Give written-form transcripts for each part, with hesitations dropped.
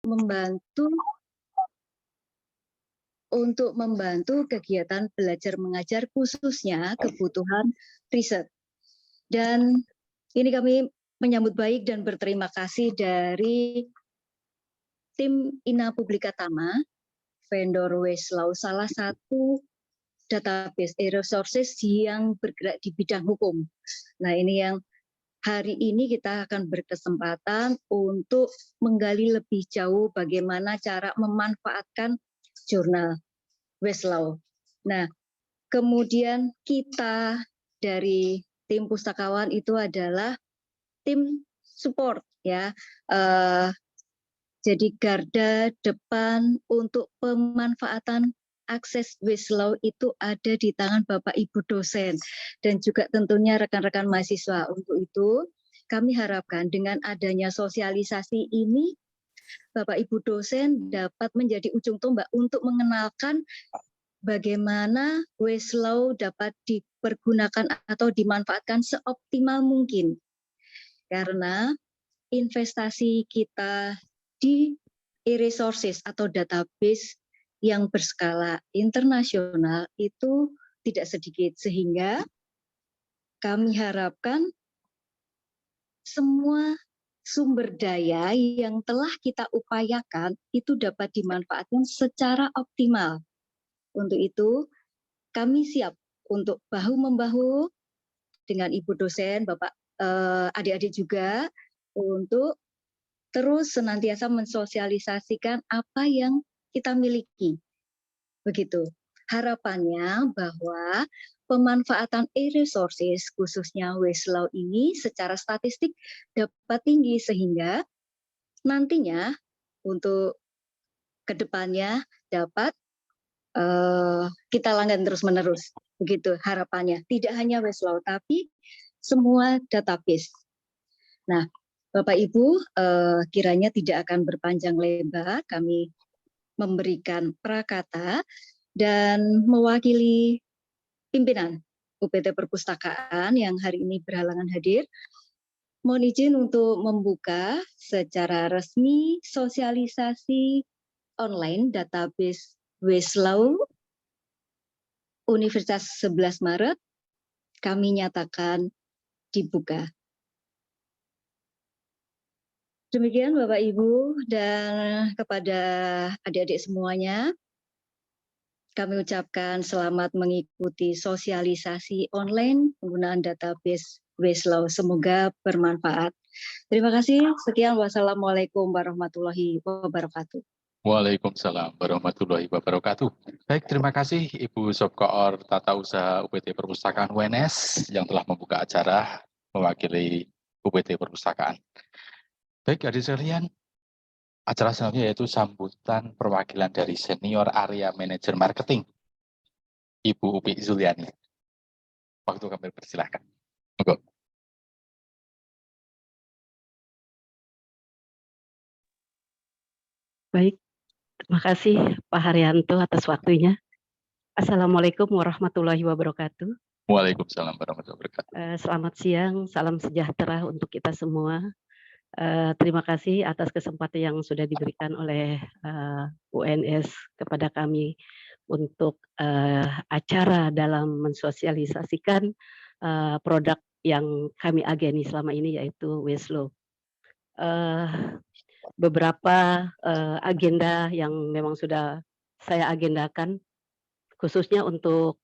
membantu kegiatan belajar mengajar khususnya kebutuhan riset. Dan ini kami menyambut baik dan berterima kasih dari tim Ina Publika Tama, vendor Westlaw, salah satu database e-resources yang bergerak di bidang hukum. Nah, ini yang hari ini kita akan berkesempatan untuk menggali lebih jauh bagaimana cara memanfaatkan jurnal Westlaw. Nah, kemudian kita dari tim pustakawan itu adalah tim support ya. Jadi garda depan untuk pemanfaatan akses Westlaw itu ada di tangan Bapak Ibu dosen dan juga tentunya rekan-rekan mahasiswa. Untuk itu kami harapkan dengan adanya sosialisasi ini Bapak Ibu dosen dapat menjadi ujung tombak untuk mengenalkan bagaimana Westlaw dapat dipergunakan atau dimanfaatkan seoptimal mungkin. Karena investasi kita di e-resources atau database yang berskala internasional itu tidak sedikit, sehingga kami harapkan semua sumber daya yang telah kita upayakan itu dapat dimanfaatkan secara optimal. Untuk itu kami siap untuk bahu-membahu dengan Ibu dosen, Bapak adik-adik juga untuk terus senantiasa mensosialisasikan apa yang kita miliki. Begitu. Harapannya bahwa pemanfaatan e-resources khususnya Westlaw ini secara statistik dapat tinggi sehingga nantinya untuk kedepannya dapat kita langgan terus-menerus. Begitu harapannya. Tidak hanya Westlaw tapi semua database. Nah, Bapak Ibu, kiranya tidak akan berpanjang lebar, kami memberikan prakata dan mewakili pimpinan UPT Perpustakaan yang hari ini berhalangan hadir. Mohon izin untuk membuka secara resmi sosialisasi online database Westlaw Universitas 11 Maret, kami nyatakan dibuka. Demikian Bapak Ibu dan kepada adik-adik semuanya, kami ucapkan selamat mengikuti sosialisasi online penggunaan database Westlaw. Semoga bermanfaat. Terima kasih. Sekian. Wassalamualaikum warahmatullahi wabarakatuh. Waalaikumsalam warahmatullahi wabarakatuh. Baik, terima kasih Ibu Subkoor Tata Usaha UPT Perpustakaan UNS yang telah membuka acara mewakili UPT Perpustakaan. Baik, adik sekalian, acara selanjutnya yaitu sambutan perwakilan dari Senior Area Manager Marketing, Ibu Upi Zuliani. Waktu kami persilahkan. Monggo. Baik, terima kasih Pak Haryanto atas waktunya. Assalamualaikum warahmatullahi wabarakatuh. Waalaikumsalam warahmatullahi wabarakatuh. Selamat siang, salam sejahtera untuk kita semua. Terima kasih atas kesempatan yang sudah diberikan oleh UNS kepada kami untuk acara dalam mensosialisasikan produk yang kami ageni selama ini yaitu Westlaw. Beberapa agenda yang memang sudah saya agendakan khususnya untuk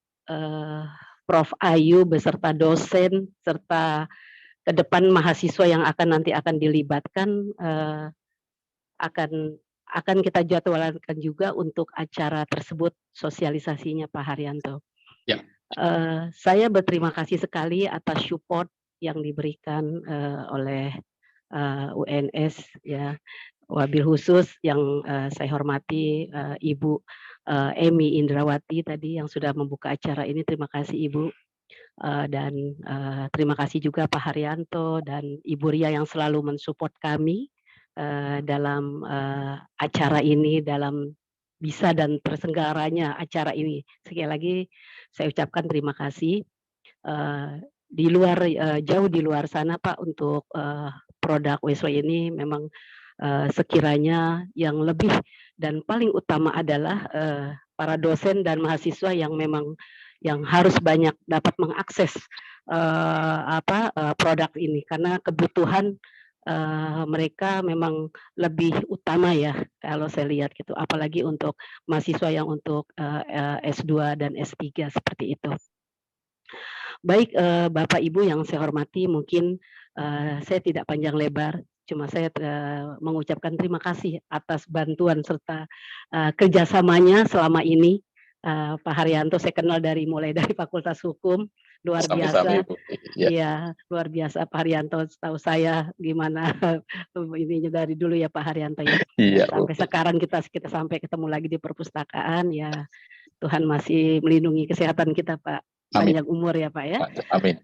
Prof. Ayu beserta dosen serta ke depan mahasiswa yang nanti akan dilibatkan akan kita jadwalkan juga untuk acara tersebut sosialisasinya Pak Haryanto. Ya. Saya berterima kasih sekali atas support yang diberikan oleh UNS ya. Wabil khusus yang saya hormati Ibu Emi Indrawati tadi yang sudah membuka acara ini. Terima kasih Ibu. Dan terima kasih juga Pak Haryanto dan Ibu Ria yang selalu mensupport kami dalam acara ini, dalam bisa dan terselenggaranya acara ini. Sekali lagi saya ucapkan terima kasih. Di luar jauh di luar sana Pak untuk produk Westlaw ini memang sekiranya yang lebih dan paling utama adalah para dosen dan mahasiswa yang memang yang harus banyak dapat mengakses produk ini karena kebutuhan mereka memang lebih utama ya kalau saya lihat gitu, apalagi untuk mahasiswa yang untuk S2 dan S3 seperti itu. Baik Bapak Ibu yang saya hormati, mungkin saya tidak panjang lebar, cuma saya mengucapkan terima kasih atas bantuan serta kerjasamanya selama ini. Pak Haryanto saya kenal mulai dari Fakultas Hukum, luar biasa. Iya, luar biasa Pak Haryanto, tahu saya gimana ininya dari dulu ya Pak Haryanto ya. Iya, sampai sekarang kita sampai ketemu lagi di perpustakaan ya. Tuhan masih melindungi kesehatan kita Pak. Panjang umur ya Pak ya. Amin.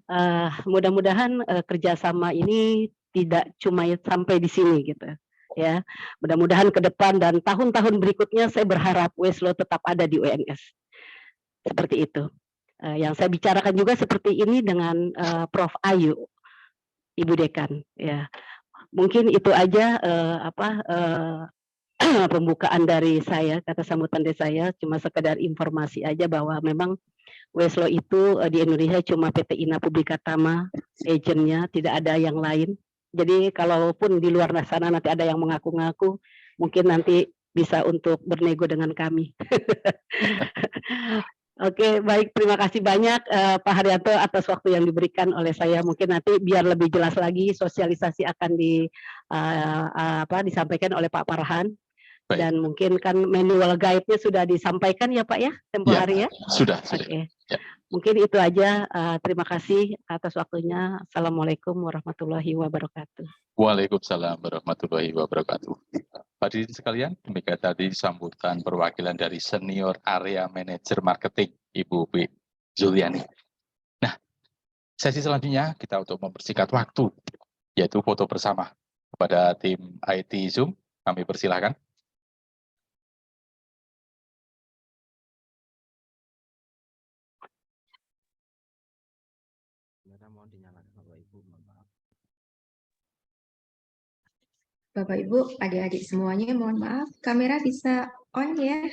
Mudah-mudahan kerjasama ini tidak cuma sampai di sini gitu ya. Mudah-mudahan ke depan dan tahun-tahun berikutnya saya berharap Weslo tetap ada di UNS. Seperti itu. Yang saya bicarakan juga seperti ini dengan Prof. Ayu, Ibu Dekan ya. Mungkin itu aja pembukaan dari saya, kata sambutan dari saya, cuma sekedar informasi aja bahwa memang Weslo itu di Indonesia cuma PT INA Publika Tama, agentnya, tidak ada yang lain. Jadi kalaupun di luar sana nanti ada yang mengaku-ngaku, mungkin nanti bisa untuk bernego dengan kami. Oke, baik, terima kasih banyak Pak Haryanto atas waktu yang diberikan oleh saya. Mungkin nanti biar lebih jelas lagi sosialisasi akan disampaikan oleh Pak Farhan. Baik. Dan mungkin kan manual guide-nya sudah disampaikan ya Pak ya, tempo hari ya? Sudah. Oke. Ya. Mungkin itu aja. Terima kasih atas waktunya. Assalamualaikum warahmatullahi wabarakatuh. Waalaikumsalam warahmatullahi wabarakatuh. Hadirin sekalian, demikian tadi sambutan perwakilan dari Senior Area Manager Marketing, Ibu B. Zuliani. Nah, sesi selanjutnya kita untuk mempersingkat waktu, yaitu foto bersama. Kepada tim IT Zoom, kami persilahkan. Mohon dinyalakan Bapak Ibu, mohon maaf. Bapak Ibu, adik-adik semuanya mohon maaf, kamera bisa on ya.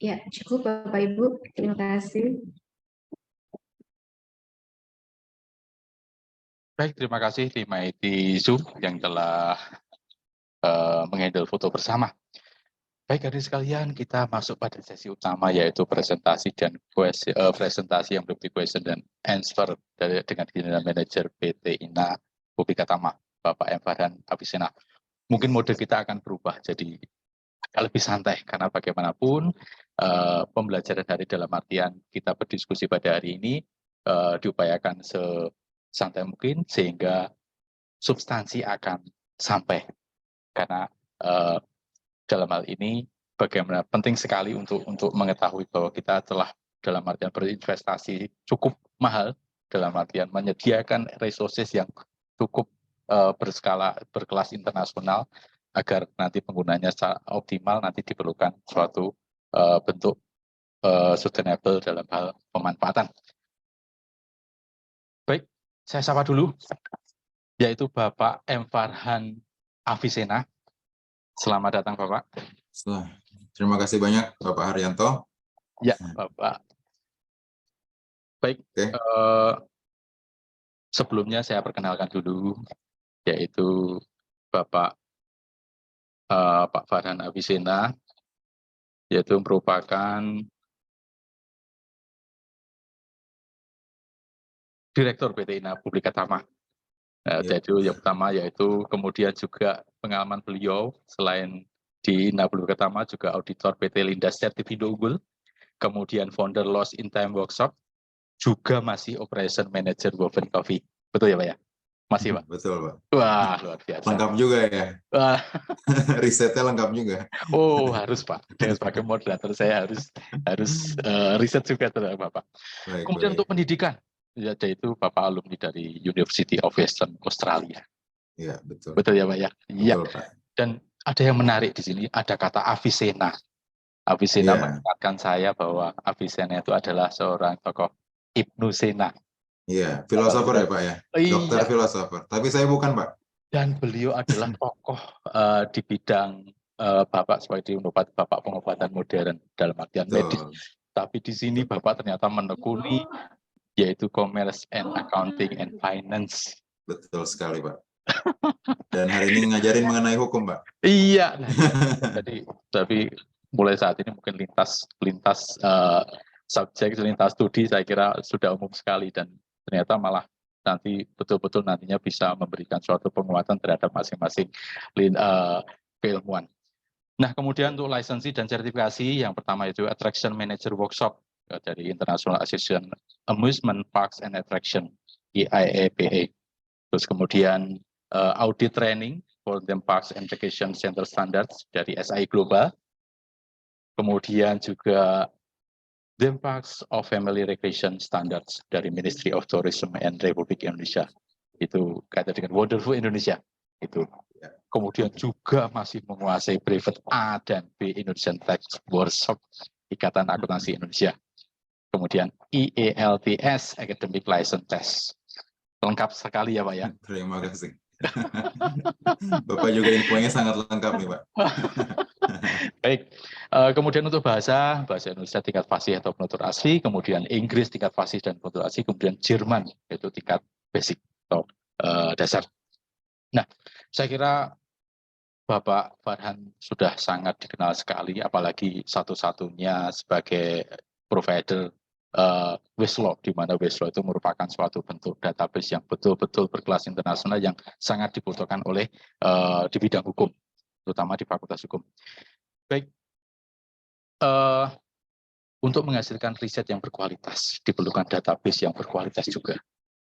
Ya, cukup Bapak Ibu. Terima kasih. Baik, terima kasih tim IT Zoom yang telah menghandle foto bersama. Baik, hadirin sekalian, kita masuk pada sesi utama yaitu presentasi dan presentasi yang berarti question dan answer dengan General Manager PT INA Publika Tama, Bapak M. Farhan Avisena. Mungkin mode kita akan berubah jadi lebih santai karena bagaimanapun pembelajaran dari dalam artian kita berdiskusi pada hari ini diupayakan sesantai mungkin sehingga substansi akan sampai karena dalam hal ini bagaimana penting sekali untuk mengetahui bahwa kita telah dalam artian berinvestasi cukup mahal dalam artian menyediakan resources yang cukup berkelas internasional agar nanti penggunanya secara optimal nanti diperlukan suatu bentuk sustainable dalam hal pemanfaatan. Baik, saya sapa dulu, yaitu Bapak M. Farhan Avisena. Selamat datang Bapak. Terima kasih banyak Bapak Haryanto. Ya Bapak. Baik, sebelumnya saya perkenalkan dulu, yaitu Bapak Pak Farhan Avisena, yaitu merupakan Direktur PT INA Publika Tama. Jadi yang pertama yaitu kemudian juga pengalaman beliau selain di INA Publika Tama juga auditor PT Lindas Certifido Unggul, kemudian founder Lost in Time Workshop, juga masih Operation Manager Woven Coffee. Betul ya Pak ya? Masih Pak? Betul, Pak. Wah, luar biasa. Lengkap juga ya. Wah, Risetnya lengkap juga. oh harus Pak. Dengan sebagai moderator saya harus riset juga terhadap Bapak. Baik, Kemudian baik. untuk pendidikan, yaitu Bapak alumni dari University of Western Australia. Iya, betul. Betul ya Pak ya? Iya. Betul, Pak. Dan ada yang menarik di sini, ada kata Avicenna. Avicenna Iya. mengingatkan saya bahwa Avicenna itu adalah seorang tokoh Ibnu Sina. Iya, filosofer ya Pak ya. Dokter Iya. filosofer. Tapi saya bukan, Pak. Dan beliau adalah tokoh di bidang Bapak sebagai Bapak pengobatan modern dalam artian medis. Betul. Tapi di sini Bapak ternyata menekuni yaitu Commerce and Accounting and Finance. Betul sekali, Pak. Dan hari ini ngajarin mengenai hukum, Pak. Iya. Nah, jadi tapi mulai saat ini mungkin lintas subjek, lintas studi saya kira sudah umum sekali dan ternyata malah nanti betul-betul nantinya bisa memberikan suatu penguatan terhadap masing-masing keilmuan. Nah, kemudian untuk lisensi dan sertifikasi, yang pertama itu Attraction Manager Workshop dari International Association Amusement Parks and Attraction, IAAPA. Terus kemudian Audit Training for the Parks and Vacation Center Standards dari SI Global. Kemudian juga Theme Parks of Family Recreation Standards dari Ministry of Tourism and Republik Indonesia. Itu kaitan dengan Wonderful Indonesia. Itu. Kemudian juga masih menguasai Private A dan B Indonesian Tax Workshop Ikatan Akuntansi Indonesia. Kemudian IELTS Academic License Test. Lengkap sekali ya Pak ya. Terima kasih. Bapak juga infonya sangat lengkap nih Pak. Baik, kemudian untuk bahasa Indonesia tingkat fasih atau penutur asli, kemudian Inggris tingkat fasih dan penutur asli, kemudian Jerman yaitu tingkat basic atau dasar. Nah, saya kira Bapak Farhan sudah sangat dikenal sekali, apalagi satu-satunya sebagai provider Westlaw, di mana Westlaw itu merupakan suatu bentuk database yang betul-betul berkelas internasional yang sangat dibutuhkan oleh di bidang hukum, terutama di Fakultas Hukum. Baik, untuk menghasilkan riset yang berkualitas diperlukan database yang berkualitas juga.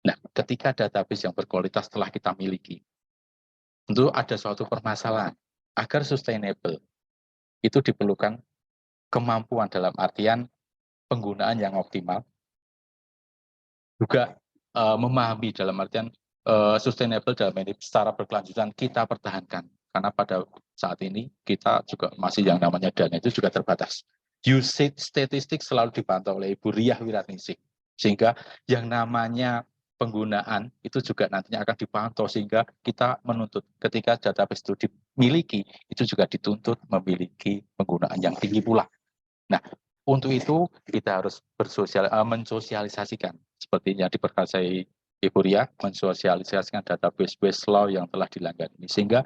Nah, ketika database yang berkualitas telah kita miliki, tentu ada suatu permasalahan. Agar sustainable, itu diperlukan kemampuan dalam artian penggunaan yang optimal, juga memahami dalam artian sustainable dalam ini secara berkelanjutan kita pertahankan. Karena pada saat ini kita juga masih yang namanya dana itu juga terbatas. Usage statistik selalu dipantau oleh Ibu Riah Wiratningsih, sehingga yang namanya penggunaan itu juga nantinya akan dipantau sehingga kita menuntut ketika database itu dimiliki itu juga dituntut memiliki penggunaan yang tinggi pula. Nah, untuk itu kita harus mensosialisasikan seperti yang diperkasai Ibu Ria, mensosialisasikan database Westlaw yang telah dilanggar ini sehingga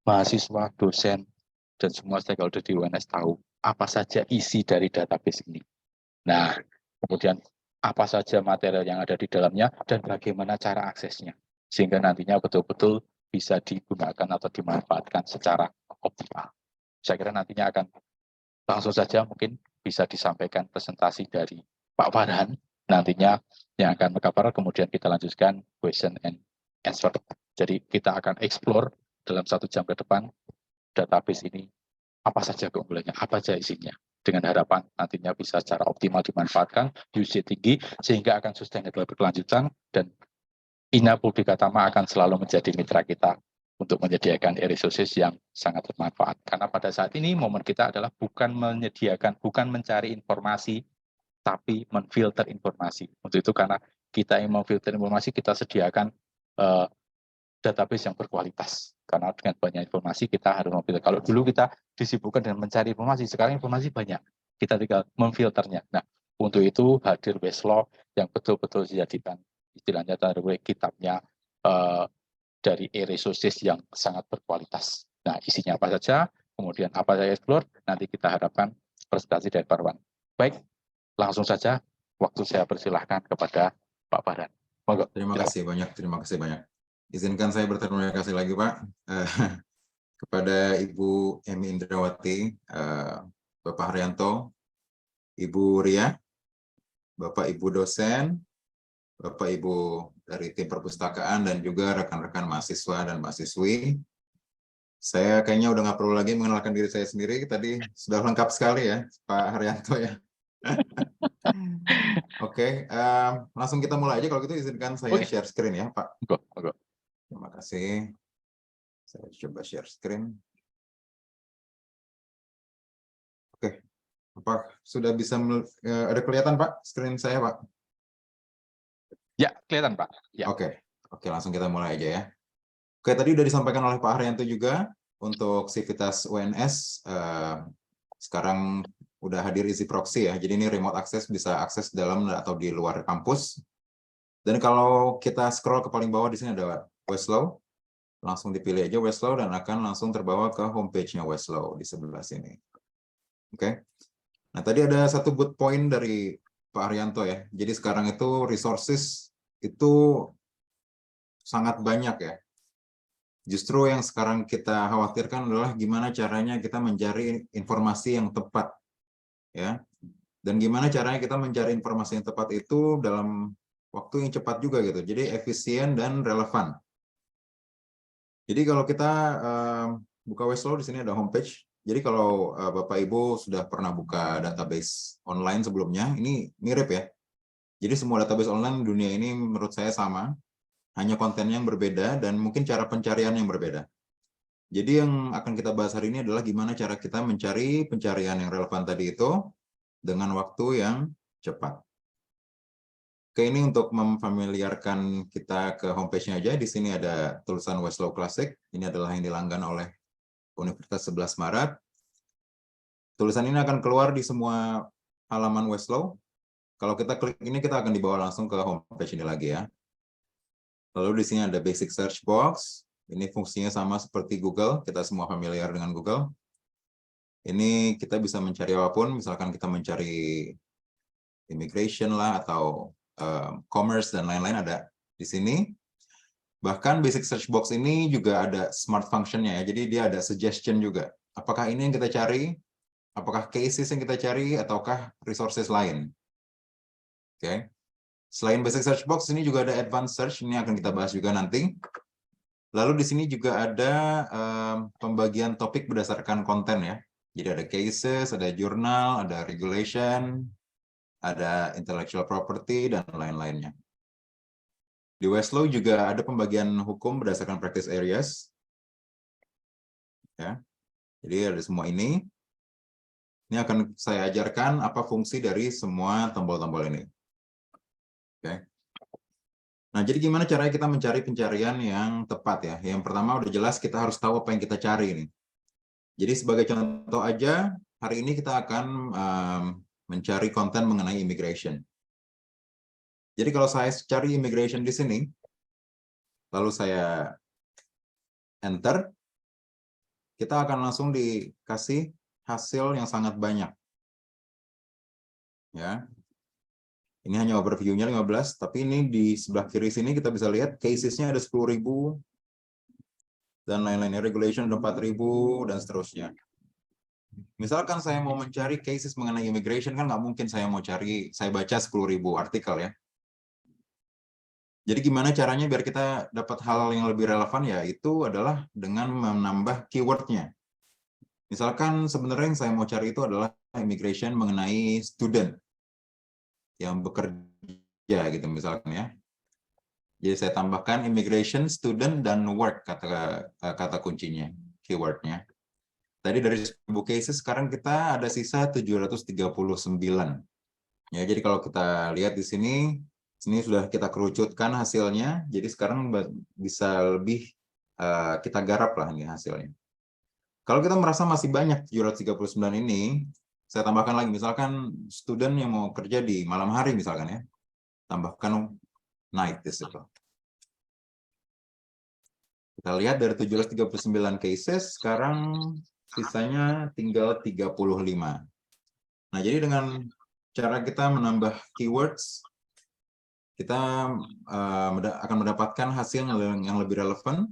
mahasiswa, dosen dan semua stakeholder di UNS tahu apa saja isi dari database ini. Nah, kemudian apa saja material yang ada di dalamnya dan bagaimana cara aksesnya sehingga nantinya betul-betul bisa digunakan atau dimanfaatkan secara optimal. Saya kira nantinya akan langsung saja mungkin bisa disampaikan presentasi dari Pak Farhan nantinya yang akan mengcover, kemudian kita lanjutkan question and answer. Jadi kita akan explore dalam 1 jam ke depan database ini apa saja keunggulannya, apa saja isinya, dengan harapan nantinya bisa secara optimal dimanfaatkan, usage tinggi, sehingga akan sustainable berkelanjutan, dan INA Publika Tama akan selalu menjadi mitra kita untuk menyediakan e-resources yang sangat bermanfaat. Karena pada saat ini momen kita adalah bukan mencari informasi, tapi menfilter informasi. Untuk itu karena kita ingin memfilter informasi, kita sediakan database yang berkualitas. Karena dengan banyak informasi kita harus memfilter. Kalau dulu kita disibukkan dengan mencari informasi, sekarang informasi banyak. Kita tinggal memfilternya. Nah, untuk itu hadir Westlaw yang betul-betul dijadikan istilahnya taruh kitabnya dari e-resources yang sangat berkualitas. Nah, isinya apa saja, kemudian apa saya explore, nanti kita harapkan presentasi dari Pak Farhan. Baik, langsung saja waktu saya persilahkan kepada Pak Farhan. Terima kasih banyak. Izinkan saya berterima kasih lagi Pak kepada Ibu Emi Indrawati, Bapak Haryanto, Ibu Ria, Bapak Ibu dosen, Bapak Ibu dari tim perpustakaan, dan juga rekan-rekan mahasiswa dan mahasiswi. Saya kayaknya udah nggak perlu lagi mengenalkan diri saya sendiri, tadi sudah lengkap sekali ya Pak Haryanto ya. Oke, langsung kita mulai aja. Kalau gitu izinkan saya Oke. share screen ya Pak. Monggo. Terima kasih. Saya coba share screen. Oke, apa sudah bisa ada kelihatan Pak screen saya Pak? Ya, kelihatan Pak. Ya. Oke, langsung kita mulai aja ya. Oke, tadi udah disampaikan oleh Pak Haryanto juga untuk Civitas UNS sekarang udah hadir Easy Proxy ya. Jadi ini remote access, bisa akses dalam atau di luar kampus. Dan kalau kita scroll ke paling bawah di sini ada Westlaw, langsung dipilih aja Westlaw dan akan langsung terbawa ke homepage-nya Westlaw di sebelah sini. Oke. Nah, tadi ada satu good point dari Pak Haryanto ya. Jadi sekarang itu resources itu sangat banyak ya. Justru yang sekarang kita khawatirkan adalah gimana caranya kita mencari informasi yang tepat, ya. Dan gimana caranya kita mencari informasi yang tepat itu dalam waktu yang cepat juga gitu. Jadi efisien dan relevan. Jadi kalau kita buka Westlaw, di sini ada homepage. Jadi kalau Bapak Ibu sudah pernah buka database online sebelumnya, ini mirip ya. Jadi semua database online di dunia ini menurut saya sama. Hanya kontennya yang berbeda dan mungkin cara pencarian yang berbeda. Jadi yang akan kita bahas hari ini adalah gimana cara kita mencari pencarian yang relevan tadi itu dengan waktu yang cepat. Oke, ini untuk memfamiliarkan kita ke homepage-nya aja. Di sini ada tulisan Westlaw Classic. Ini adalah yang dilanggan oleh Universitas 11 Maret. Tulisan ini akan keluar di semua halaman Westlaw. Kalau kita klik ini, kita akan dibawa langsung ke homepage ini lagi ya. Lalu di sini ada basic search box. Ini fungsinya sama seperti Google. Kita semua familiar dengan Google. Ini kita bisa mencari apapun. Misalkan kita mencari immigration lah atau commerce dan lain-lain ada di sini. Bahkan basic search box ini juga ada smart function-nya ya. Jadi dia ada suggestion juga. Apakah ini yang kita cari? Apakah cases yang kita cari ataukah resources lain? Oke. Selain basic search box, ini juga ada advanced search, ini akan kita bahas juga nanti. Lalu di sini juga ada pembagian topik berdasarkan konten ya. Jadi ada cases, ada jurnal, ada regulation, ada intellectual property, dan lain-lainnya. Di Westlaw juga ada pembagian hukum berdasarkan practice areas. Ya. Jadi ada semua ini. Ini akan saya ajarkan apa fungsi dari semua tombol-tombol ini. Oke. Nah, jadi gimana caranya kita mencari pencarian yang tepat ya? Yang pertama udah jelas kita harus tahu apa yang kita cari ini. Jadi sebagai contoh aja, hari ini kita akan mencari konten mengenai immigration. Jadi kalau saya cari immigration di sini, lalu saya enter, kita akan langsung dikasih hasil yang sangat banyak. Ya. Ini hanya overview-nya 15, tapi ini di sebelah kiri sini kita bisa lihat cases-nya ada 10.000 dan lain-lainnya, regulation ada 4.000 dan seterusnya. Misalkan saya mau mencari cases mengenai immigration, kan nggak mungkin saya mau cari, saya baca 10.000 artikel ya. Jadi gimana caranya biar kita dapat hal yang lebih relevan ya, itu adalah dengan menambah keyword-nya. Misalkan sebenarnya yang saya mau cari itu adalah immigration mengenai student yang bekerja gitu misalkan ya. Jadi saya tambahkan immigration, student, dan work kata kuncinya, keywordnya. Tadi dari 1000 cases sekarang kita ada sisa 739. Ya, jadi kalau kita lihat di sini sudah kita kerucutkan hasilnya. Jadi sekarang bisa lebih kita garap lah ini hasilnya. Kalau kita merasa masih banyak 739 ini, saya tambahkan lagi, misalkan student yang mau kerja di malam hari misalkan ya, tambahkan night di situ. Kita lihat dari 739 cases, sekarang sisanya tinggal 35. Nah, jadi dengan cara kita menambah keywords, kita akan mendapatkan hasil yang lebih relevan,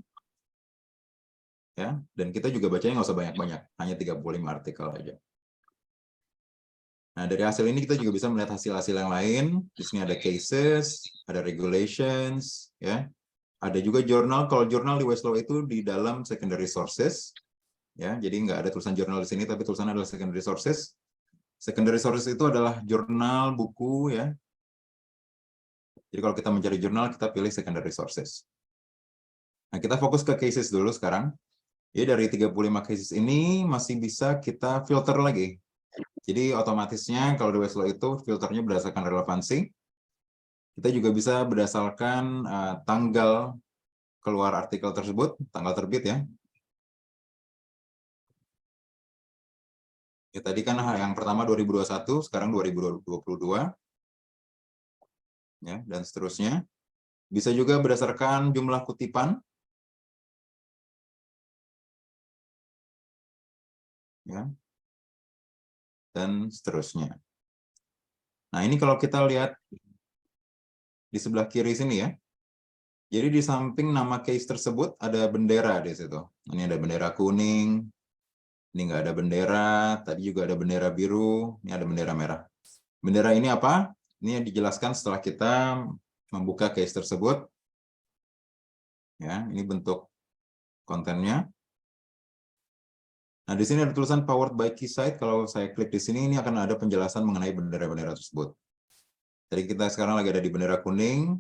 ya. Dan kita juga bacanya nggak usah banyak-banyak, hanya 35 artikel aja. Nah, dari hasil ini kita juga bisa melihat hasil-hasil yang lain. Di sini ada cases, ada regulations, ya. Ada juga jurnal. Kalau jurnal di Westlaw itu di dalam secondary sources, ya. Jadi nggak ada tulisan jurnal di sini, tapi tulisannya adalah secondary sources. Secondary sources itu adalah jurnal, buku, ya. Jadi kalau kita mencari jurnal, kita pilih secondary sources. Nah, kita fokus ke cases dulu sekarang. Jadi dari 35 cases ini masih bisa kita filter lagi. Jadi otomatisnya kalau di Westlaw itu filternya berdasarkan relevansi. Kita juga bisa berdasarkan tanggal keluar artikel tersebut, tanggal terbit ya. Ya tadi kan yang pertama 2021, sekarang 2022. Ya, dan seterusnya. Bisa juga berdasarkan jumlah kutipan. Ya. Dan seterusnya. Nah, ini kalau kita lihat di sebelah kiri sini ya. Jadi di samping nama case tersebut ada bendera di situ. Ini ada bendera kuning, ini nggak ada bendera, tadi juga ada bendera biru, ini ada bendera merah. Bendera ini apa? Ini yang dijelaskan setelah kita membuka case tersebut. Ya, ini bentuk kontennya. Nah, di sini ada tulisan powered by Keysight. Kalau saya klik di sini, ini akan ada penjelasan mengenai bendera-bendera tersebut. Jadi kita sekarang lagi ada di bendera kuning.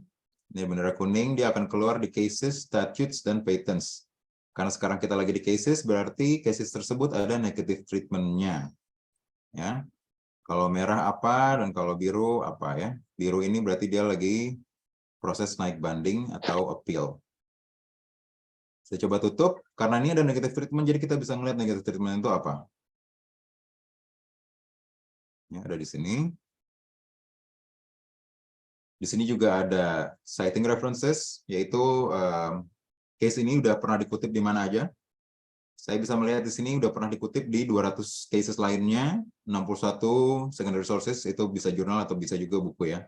Ini bendera kuning, dia akan keluar di cases, statutes, dan patents. Karena sekarang kita lagi di cases, berarti cases tersebut ada negative treatment-nya. Ya. Kalau merah apa, dan kalau biru apa ya. Biru ini berarti dia lagi proses naik banding atau appeal. Saya coba tutup, karena ini ada negative treatment, jadi kita bisa melihat negative treatment itu apa. Ya, ada di sini. Di sini juga ada citing references, yaitu case ini udah pernah dikutip di mana aja. Saya bisa melihat di sini udah pernah dikutip di 200 cases lainnya, 61 secondary sources, itu bisa jurnal atau bisa juga buku ya,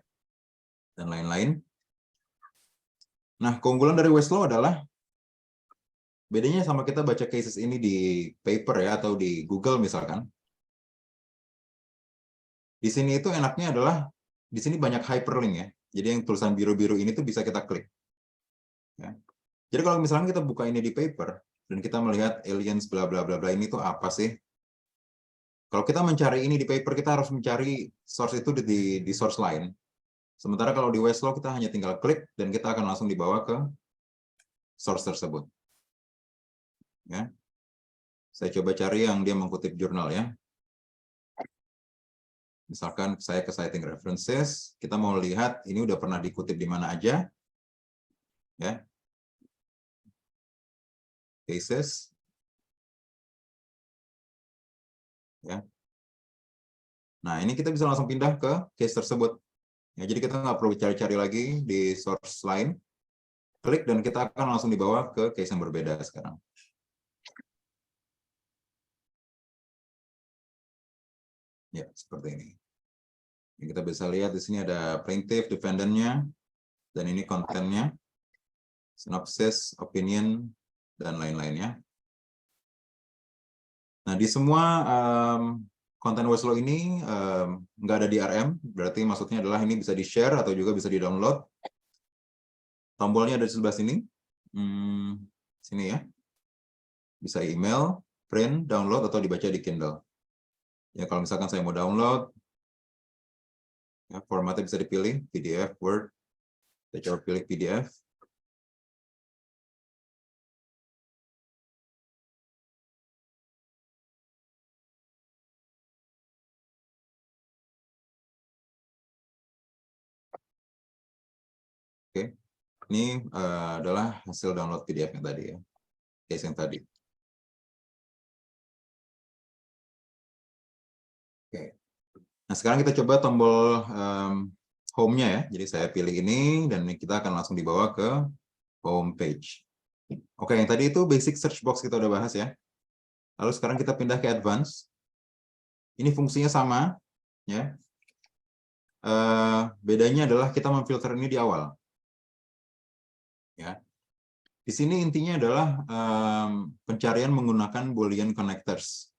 dan lain-lain. Nah, keunggulan dari Westlaw adalah bedanya sama kita baca cases ini di paper ya, atau di Google misalkan. Di sini itu enaknya adalah, di sini banyak hyperlink ya. Jadi yang tulisan biru-biru ini tuh bisa kita klik. Ya. Jadi kalau misalnya kita buka ini di paper, dan kita melihat aliens bla bla bla bla ini tuh apa sih? Kalau kita mencari ini di paper, kita harus mencari source itu di source lain. Sementara kalau di Westlaw kita hanya tinggal klik, dan kita akan langsung dibawa ke source tersebut. Ya. Saya coba cari yang dia mengutip jurnal ya. Misalkan saya ke citing references, kita mau lihat ini udah pernah dikutip di mana aja. Ya. Cases. Ya. Nah, ini kita bisa langsung pindah ke case tersebut. Ya, jadi kita nggak perlu cari-cari lagi di source lain. Klik dan kita akan langsung dibawa ke case yang berbeda sekarang. Ya, seperti ini. Kita bisa lihat di sini ada plaintiff, defendant-nya, dan ini kontennya, synopsis, opinion, dan lain-lainnya. Nah, di semua konten Westlaw ini nggak ada DRM, berarti maksudnya adalah ini bisa di-share atau juga bisa di-download. Tombolnya ada di sebelah sini. Sini ya. Bisa email, print, download, atau dibaca di Kindle. Ya, kalau misalkan saya mau download, ya, formatnya bisa dipilih, PDF, Word. Saya coba pilih PDF. Oke, ini adalah hasil download PDF yang tadi ya, case yang tadi. Oke, nah sekarang kita coba tombol home-nya ya. Jadi saya pilih ini dan kita akan langsung dibawa ke home page. Oke, yang tadi itu basic search box kita udah bahas ya. Lalu sekarang kita pindah ke advance. Ini fungsinya sama ya. Bedanya adalah kita memfilter ini di awal. Ya. Di sini intinya adalah pencarian menggunakan Boolean connectors.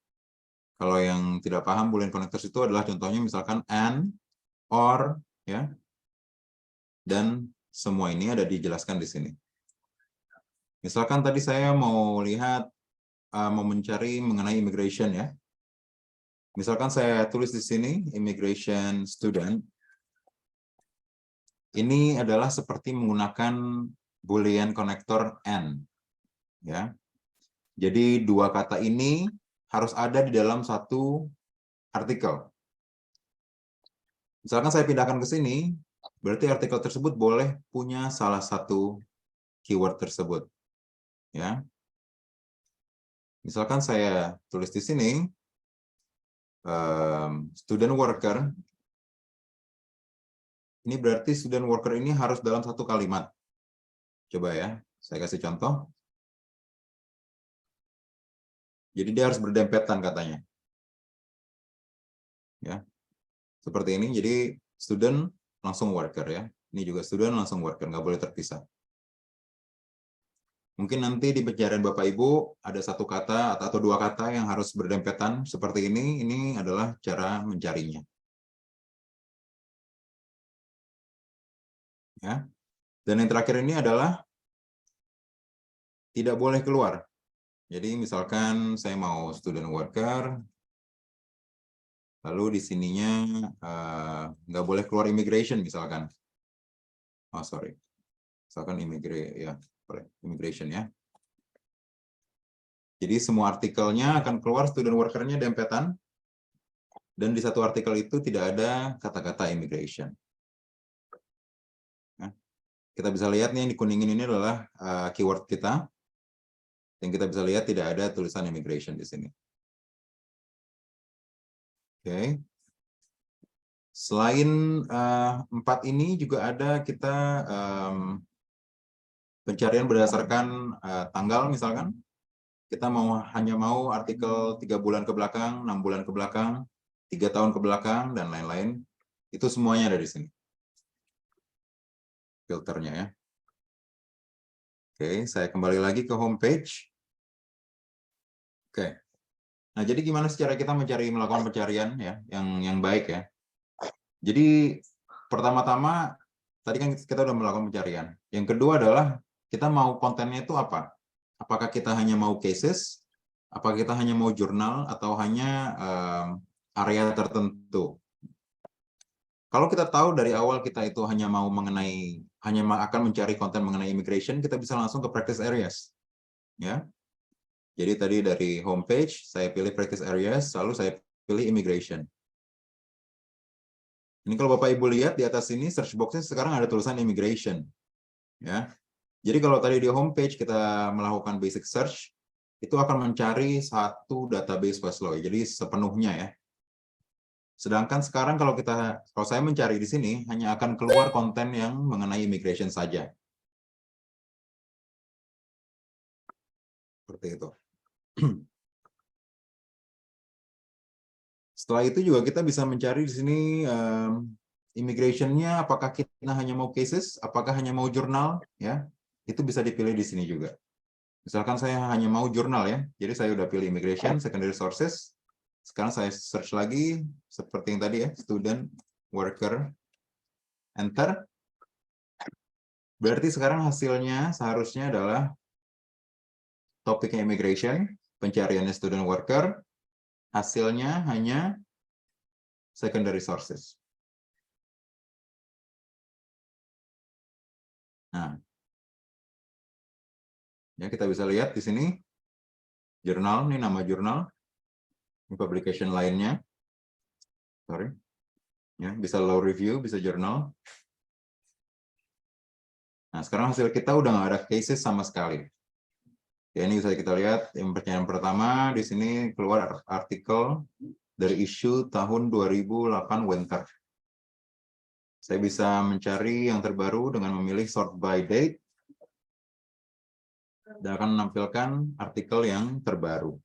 Kalau yang tidak paham Boolean connectors itu adalah contohnya misalkan and, or, ya. Dan semua ini ada dijelaskan di sini. Misalkan tadi saya mau lihat, mau mencari mengenai immigration ya. Misalkan saya tulis di sini immigration student. Ini adalah seperti menggunakan Boolean connector and, ya. Jadi dua kata ini harus ada di dalam satu artikel. Misalkan saya pindahkan ke sini, berarti artikel tersebut boleh punya salah satu keyword tersebut, ya. Misalkan saya tulis di sini student worker. Ini berarti student worker ini harus dalam satu kalimat. Coba ya, saya kasih contoh. Jadi dia harus berdempetan katanya. Ya, seperti ini. Jadi student langsung worker ya. Ini juga student langsung worker, nggak boleh terpisah. Mungkin nanti di pencarian Bapak Ibu ada satu kata atau dua kata yang harus berdempetan seperti ini. Ini adalah cara mencarinya. Ya. Dan yang terakhir ini adalah tidak boleh keluar. Jadi misalkan saya mau student worker, lalu di sininya nggak boleh keluar immigration misalkan. Oh sorry, misalkan immigration ya. Jadi semua artikelnya akan keluar student worker-nya dempetan, dan di satu artikel itu tidak ada kata-kata immigration. Nah, kita bisa lihat nih yang dikuningin ini adalah keyword kita, dan kita bisa lihat tidak ada tulisan immigration di sini. Oke. Selain 4 ini juga ada kita pencarian berdasarkan tanggal misalkan. Kita hanya mau artikel 3 bulan ke belakang, 6 bulan ke belakang, 3 tahun ke belakang, dan lain-lain. Itu semuanya ada di sini. Filternya ya. Oke, saya kembali lagi ke homepage. Oke. Nah, jadi gimana sih cara kita melakukan pencarian ya yang baik ya? Jadi pertama-tama tadi kan kita udah melakukan pencarian. Yang kedua adalah kita mau kontennya itu apa? Apakah kita hanya mau cases? Apakah kita hanya mau jurnal atau hanya area tertentu? Kalau kita tahu dari awal kita itu hanya akan mencari konten mengenai immigration, kita bisa langsung ke practice areas. Ya. Jadi tadi dari homepage saya pilih practice areas, lalu saya pilih immigration. Ini kalau Bapak Ibu lihat di atas ini search box-nya sekarang ada tulisan immigration. Ya. Jadi kalau tadi di homepage kita melakukan basic search, itu akan mencari satu database Westlaw. Jadi sepenuhnya ya. Sedangkan sekarang kalau saya mencari di sini hanya akan keluar konten yang mengenai immigration saja. Seperti itu. Setelah itu juga kita bisa mencari di sini immigration-nya, apakah kita hanya mau cases, apakah hanya mau jurnal, ya. Itu bisa dipilih di sini juga. Misalkan saya hanya mau jurnal ya, jadi saya udah pilih immigration, secondary sources. Sekarang saya search lagi seperti yang tadi ya, student, worker, enter. Berarti sekarang hasilnya seharusnya adalah topiknya immigration, pencariannya student worker, hasilnya hanya secondary sources. Nah, ya kita bisa lihat di sini jurnal, ini nama jurnal, ini publication lainnya, sorry, ya bisa law review, bisa jurnal. Nah sekarang hasil kita udah nggak ada cases sama sekali. Ya ini bisa kita lihat yang pertanyaan pertama di sini keluar artikel dari issue tahun 2008 winter. Saya bisa mencari yang terbaru dengan memilih sort by date dan akan menampilkan artikel yang terbaru.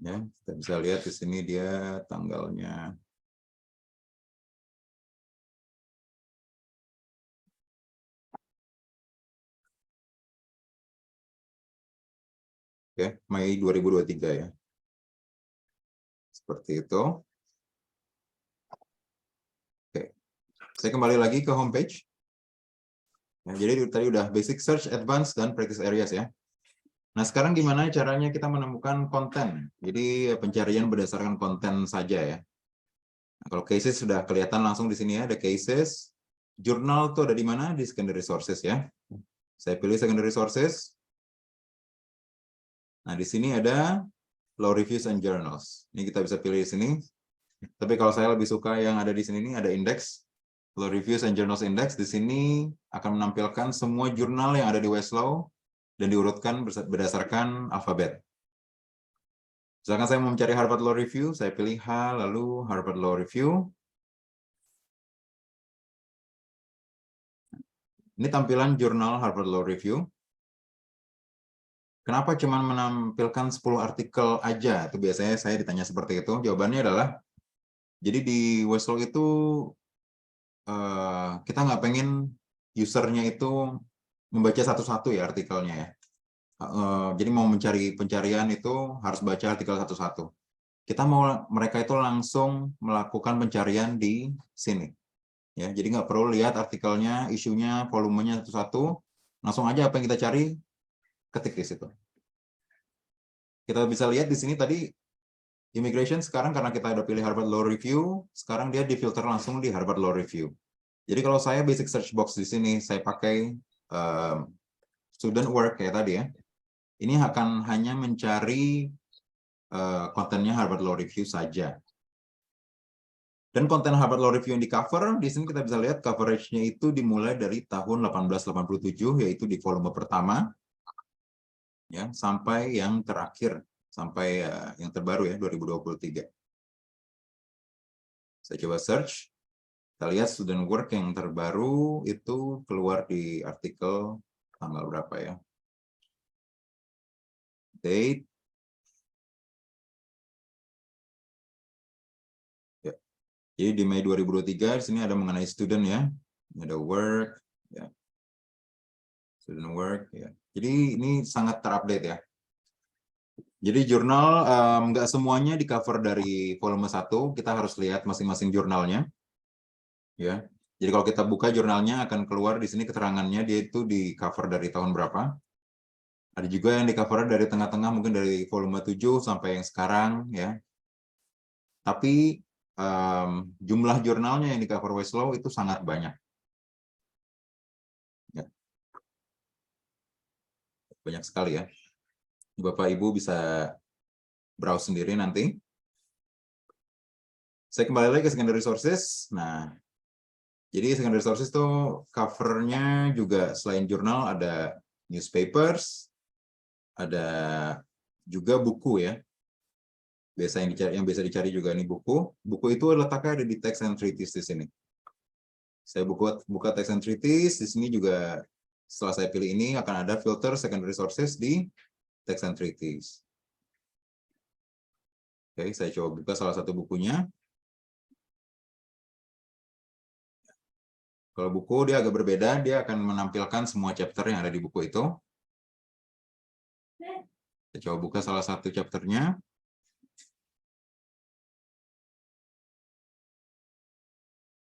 Ya, kita bisa lihat di sini dia tanggalnya. Oke, Mei 2023 ya. Seperti itu. Oke. Saya kembali lagi ke homepage. Ya, jadi tadi udah basic search, advanced, dan practice areas ya. Nah, sekarang gimana caranya kita menemukan konten? Jadi pencarian berdasarkan konten saja ya. Nah, kalau cases sudah kelihatan langsung di sini ya, ada cases. Jurnal tuh ada di mana? Di secondary sources ya. Saya pilih secondary sources. Nah, di sini ada law reviews and journals. Ini kita bisa pilih di sini. Tapi kalau saya lebih suka yang ada di sini, ada index. Law Reviews and Journals Index. Di sini akan menampilkan semua jurnal yang ada di Westlaw dan diurutkan berdasarkan alfabet. Misalkan saya mau mencari Harvard Law Review, saya pilih H, lalu Harvard Law Review. Ini tampilan jurnal Harvard Law Review. Kenapa cuma menampilkan 10 artikel aja? Itu biasanya saya ditanya seperti itu. Jawabannya adalah, jadi di Westlaw itu kita nggak pengen usernya itu membaca satu-satu ya artikelnya ya. Jadi mau mencari pencarian itu harus baca artikel satu-satu. Kita mau mereka itu langsung melakukan pencarian di sini. Ya, jadi nggak perlu lihat artikelnya, isunya, volumenya satu-satu. Langsung aja apa yang kita cari, ketik di situ. Kita bisa lihat di sini tadi immigration sekarang karena kita udah pilih Harvard Law Review, sekarang dia difilter langsung di Harvard Law Review. Jadi kalau saya basic search box di sini, saya pakai student work kayak tadi ya. Ini akan hanya mencari kontennya Harvard Law Review saja. Dan konten Harvard Law Review yang di cover, di sini kita bisa lihat coverage-nya itu dimulai dari tahun 1887, yaitu di volume pertama, ya, sampai yang terakhir. Sampai yang terbaru ya 2023. Saya coba search, kita lihat student work yang terbaru itu keluar di artikel tanggal berapa ya? Date. Ya. Jadi di Mei 2023 di sini ada mengenai student ya, ada work, ya. Student work ya. Jadi ini sangat terupdate ya. Jadi jurnal nggak semuanya di cover dari volume 1, kita harus lihat masing-masing jurnalnya. Ya. Jadi kalau kita buka jurnalnya akan keluar di sini keterangannya dia itu di cover dari tahun berapa. Ada juga yang di cover dari tengah-tengah mungkin dari volume 7 sampai yang sekarang ya. Tapi jumlah jurnalnya yang di cover Westlaw itu sangat banyak. Ya. Banyak sekali ya. Bapak Ibu bisa browse sendiri nanti. Saya kembali lagi ke secondary sources. Nah, jadi secondary sources itu covernya juga selain jurnal ada newspapers, ada juga buku ya. Biasa yang biasa dicari juga nih buku. Buku itu letaknya ada di text and treatise di sini. Saya buka text and treatise di sini juga. Setelah saya pilih ini akan ada filter secondary sources di text and treatise. Oke, saya coba buka salah satu bukunya. Kalau buku dia agak berbeda, dia akan menampilkan semua chapter yang ada di buku itu. Saya coba buka salah satu chapternya.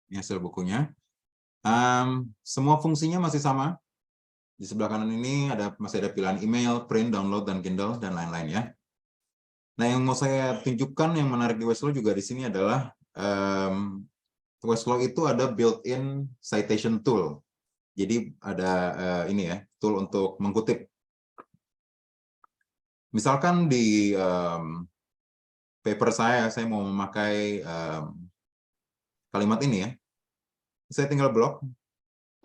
Ini hasil bukunya. Semua fungsinya masih sama. Di sebelah kanan ini masih ada pilihan email, print, download, dan Kindle, dan lain-lain ya. Nah, yang mau saya tunjukkan yang menarik di Westlaw juga di sini adalah Westlaw itu ada built-in citation tool. Jadi ada ini ya, tool untuk mengutip. Misalkan di paper saya mau memakai kalimat ini ya. Saya tinggal blok,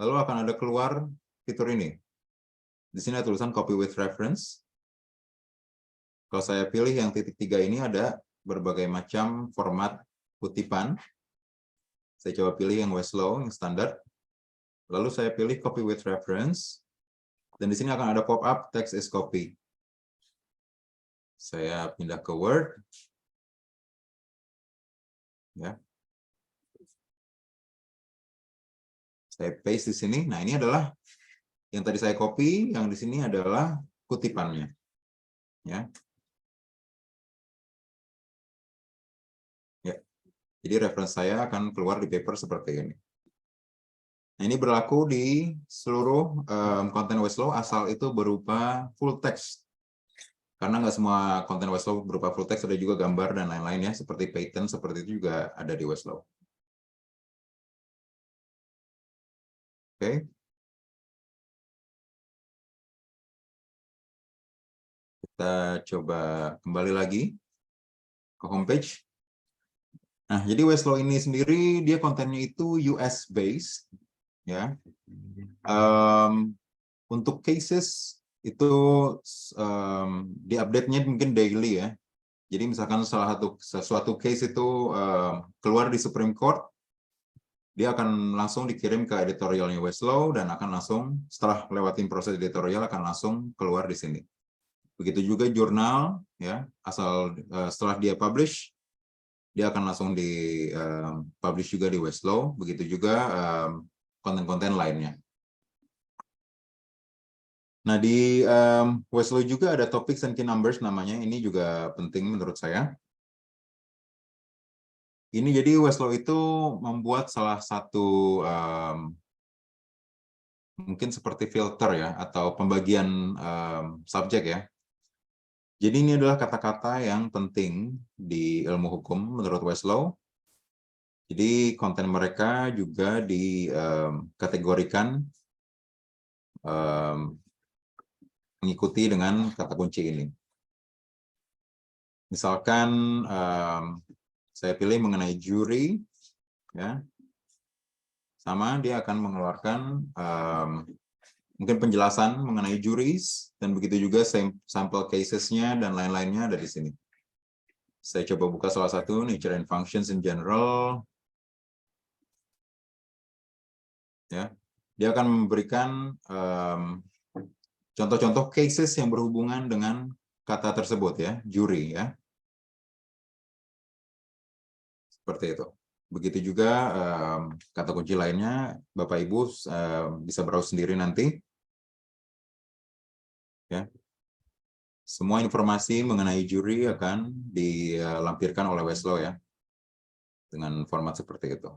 lalu akan ada keluar fitur ini. Di sini ada tulisan copy with reference. Kalau saya pilih yang titik 3 ini ada berbagai macam format kutipan. Saya coba pilih yang Westlaw, yang standar. Lalu saya pilih copy with reference. Dan di sini akan ada pop-up text is copy. Saya pindah ke Word. Ya. Saya paste di sini. Nah, ini adalah yang tadi saya copy, yang di sini adalah kutipannya. Ya. Ya. Jadi referensi saya akan keluar di paper seperti ini. Nah, ini berlaku di seluruh konten Westlaw asal itu berupa full text. Karena nggak semua konten Westlaw berupa full text, ada juga gambar dan lain-lain ya, seperti patent, seperti itu juga ada di Westlaw. Oke. Kita coba kembali lagi ke homepage. Nah, jadi Westlaw ini sendiri, dia kontennya itu US based. Ya. Untuk cases, itu di-update-nya mungkin daily ya. Jadi misalkan suatu case itu keluar di Supreme Court, dia akan langsung dikirim ke editorialnya Westlaw dan akan langsung setelah lewatin proses editorial akan langsung keluar di sini. Begitu juga jurnal ya, asal setelah dia publish dia akan langsung di publish juga di Westlaw, begitu juga konten-konten lainnya. Nah, di Westlaw juga ada topics and key numbers namanya, ini juga penting menurut saya. Ini jadi Westlaw itu membuat salah satu mungkin seperti filter ya, atau pembagian subjek ya. Jadi ini adalah kata-kata yang penting di ilmu hukum menurut Westlaw. Jadi konten mereka juga dikategorikan mengikuti dengan kata kunci ini. Misalkan saya pilih mengenai juri, ya, sama dia akan mengeluarkan mungkin penjelasan mengenai juris, dan begitu juga sampel cases-nya dan lain-lainnya ada di sini. Saya coba buka salah satu, nature and functions in general. Ya, dia akan memberikan contoh-contoh cases yang berhubungan dengan kata tersebut ya, juri ya. Seperti itu. Begitu juga kata kunci lainnya, Bapak Ibu bisa browse sendiri nanti. Ya. Semua informasi mengenai juri akan dilampirkan oleh Westlaw ya, dengan format seperti itu.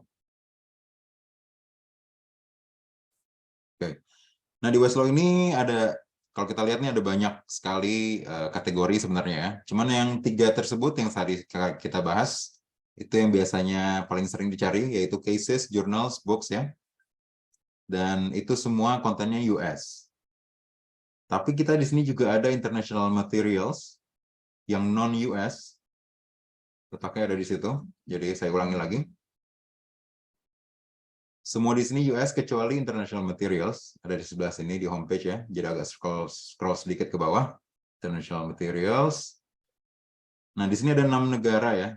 Oke. Nah, di Westlaw ini ada, kalau kita lihat nih ada banyak sekali kategori sebenarnya ya. Cuman yang 3 tersebut yang tadi kita bahas, itu yang biasanya paling sering dicari, yaitu cases, journals, books ya. Dan itu semua kontennya US. Tapi kita di sini juga ada international materials yang non-US. Letaknya ada di situ. Jadi saya ulangi lagi. Semua di sini US kecuali international materials, ada di sebelah sini di homepage ya. Jadi agak scroll sedikit ke bawah. International materials. Nah, di sini ada 6 negara ya.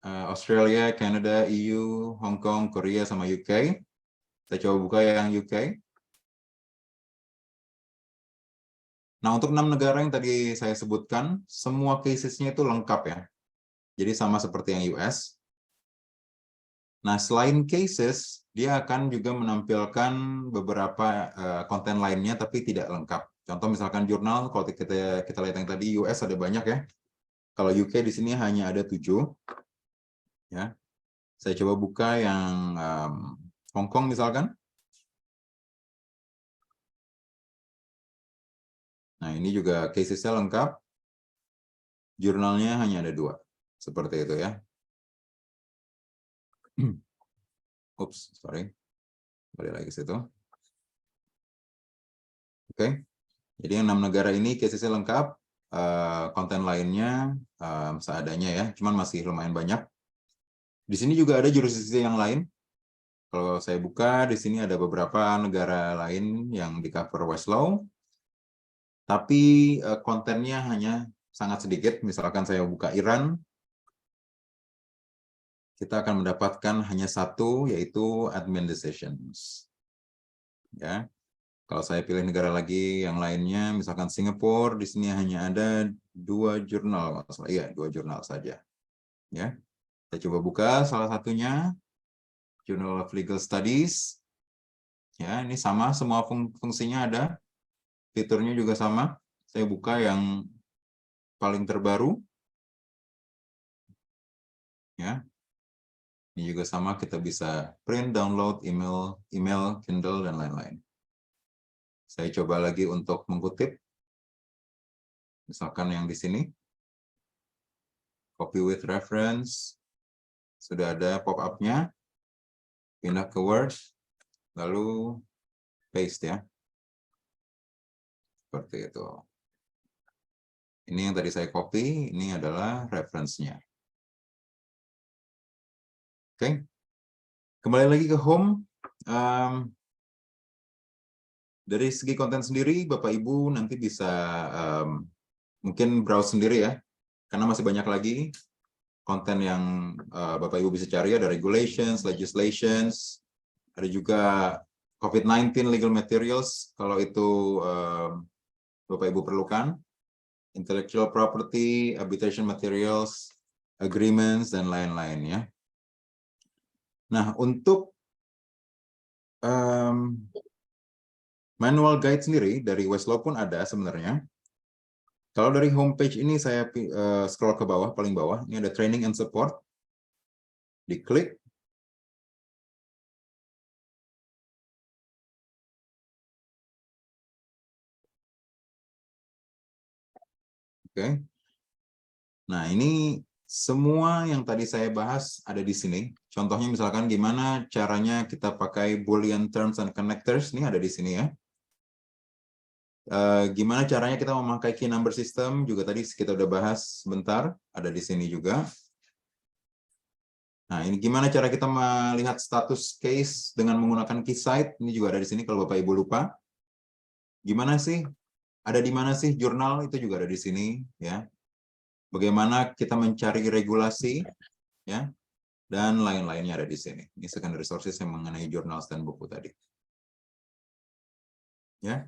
Australia, Canada, EU, Hong Kong, Korea, sama UK. Kita coba buka yang UK. Nah, untuk 6 negara yang tadi saya sebutkan, semua cases-nya itu lengkap ya. Jadi sama seperti yang US. Nah, selain cases, dia akan juga menampilkan beberapa konten lainnya, tapi tidak lengkap. Contoh misalkan jurnal, kalau kita lihat yang tadi US ada banyak ya. Kalau UK di sini hanya ada 7. Ya. Saya coba buka yang Hong Kong misalkan. Nah, ini juga cases-nya lengkap. Jurnalnya hanya ada 2. Seperti itu ya. Oops, sorry. Balik lagi ke situ. Oke. Jadi yang 6 negara ini cases-nya lengkap. Konten lainnya seadanya ya. Cuman masih lumayan banyak. Di sini juga ada jurisdiksi yang lain. Kalau saya buka, di sini ada beberapa negara lain yang di-cover Westlaw. Tapi kontennya hanya sangat sedikit. Misalkan saya buka Iran, kita akan mendapatkan hanya 1, yaitu admin decisions. Ya. Kalau saya pilih negara lagi yang lainnya, misalkan Singapura, di sini hanya ada 2 jurnal. Iya, 2 jurnal saja. Ya. Saya coba buka salah satunya, Journal of Legal Studies. Ya, ini sama, semua fungsinya ada. Fiturnya juga sama. Saya buka yang paling terbaru. Ya. Ini juga sama, kita bisa print, download, email, Kindle, dan lain-lain. Saya coba lagi untuk mengutip. Misalkan yang di sini. Copy with reference. Sudah ada pop-up-nya. Pindah ke Word. Lalu paste ya. Seperti itu. Ini yang tadi saya copy, ini adalah reference-nya. Oke. Kembali lagi ke home. Dari segi konten sendiri, Bapak Ibu nanti bisa mungkin browse sendiri ya. Karena masih banyak lagi konten yang Bapak Ibu bisa cari, ada regulations, legislations, ada juga COVID-19 legal materials, kalau itu Bapak Ibu perlukan, intellectual property, arbitration materials, agreements, dan lain-lain ya. Nah, untuk manual guide sendiri dari Westlaw pun ada sebenarnya. Kalau dari homepage ini saya scroll ke bawah, paling bawah, ini ada training and support. Diklik. Oke. Nah, ini semua yang tadi saya bahas ada di sini. Contohnya misalkan gimana caranya kita pakai Boolean terms and connectors, ini ada di sini ya. Gimana caranya kita memakai key number system, juga tadi kita udah bahas sebentar, ada di sini juga. Nah, ini gimana cara kita melihat status case dengan menggunakan key site, ini juga ada di sini kalau Bapak Ibu lupa. Gimana sih, ada di mana sih jurnal, itu juga ada di sini ya. Bagaimana kita mencari regulasi, ya, dan lain-lainnya ada di sini. Ini secondary sources yang mengenai jurnal dan buku tadi. Ya.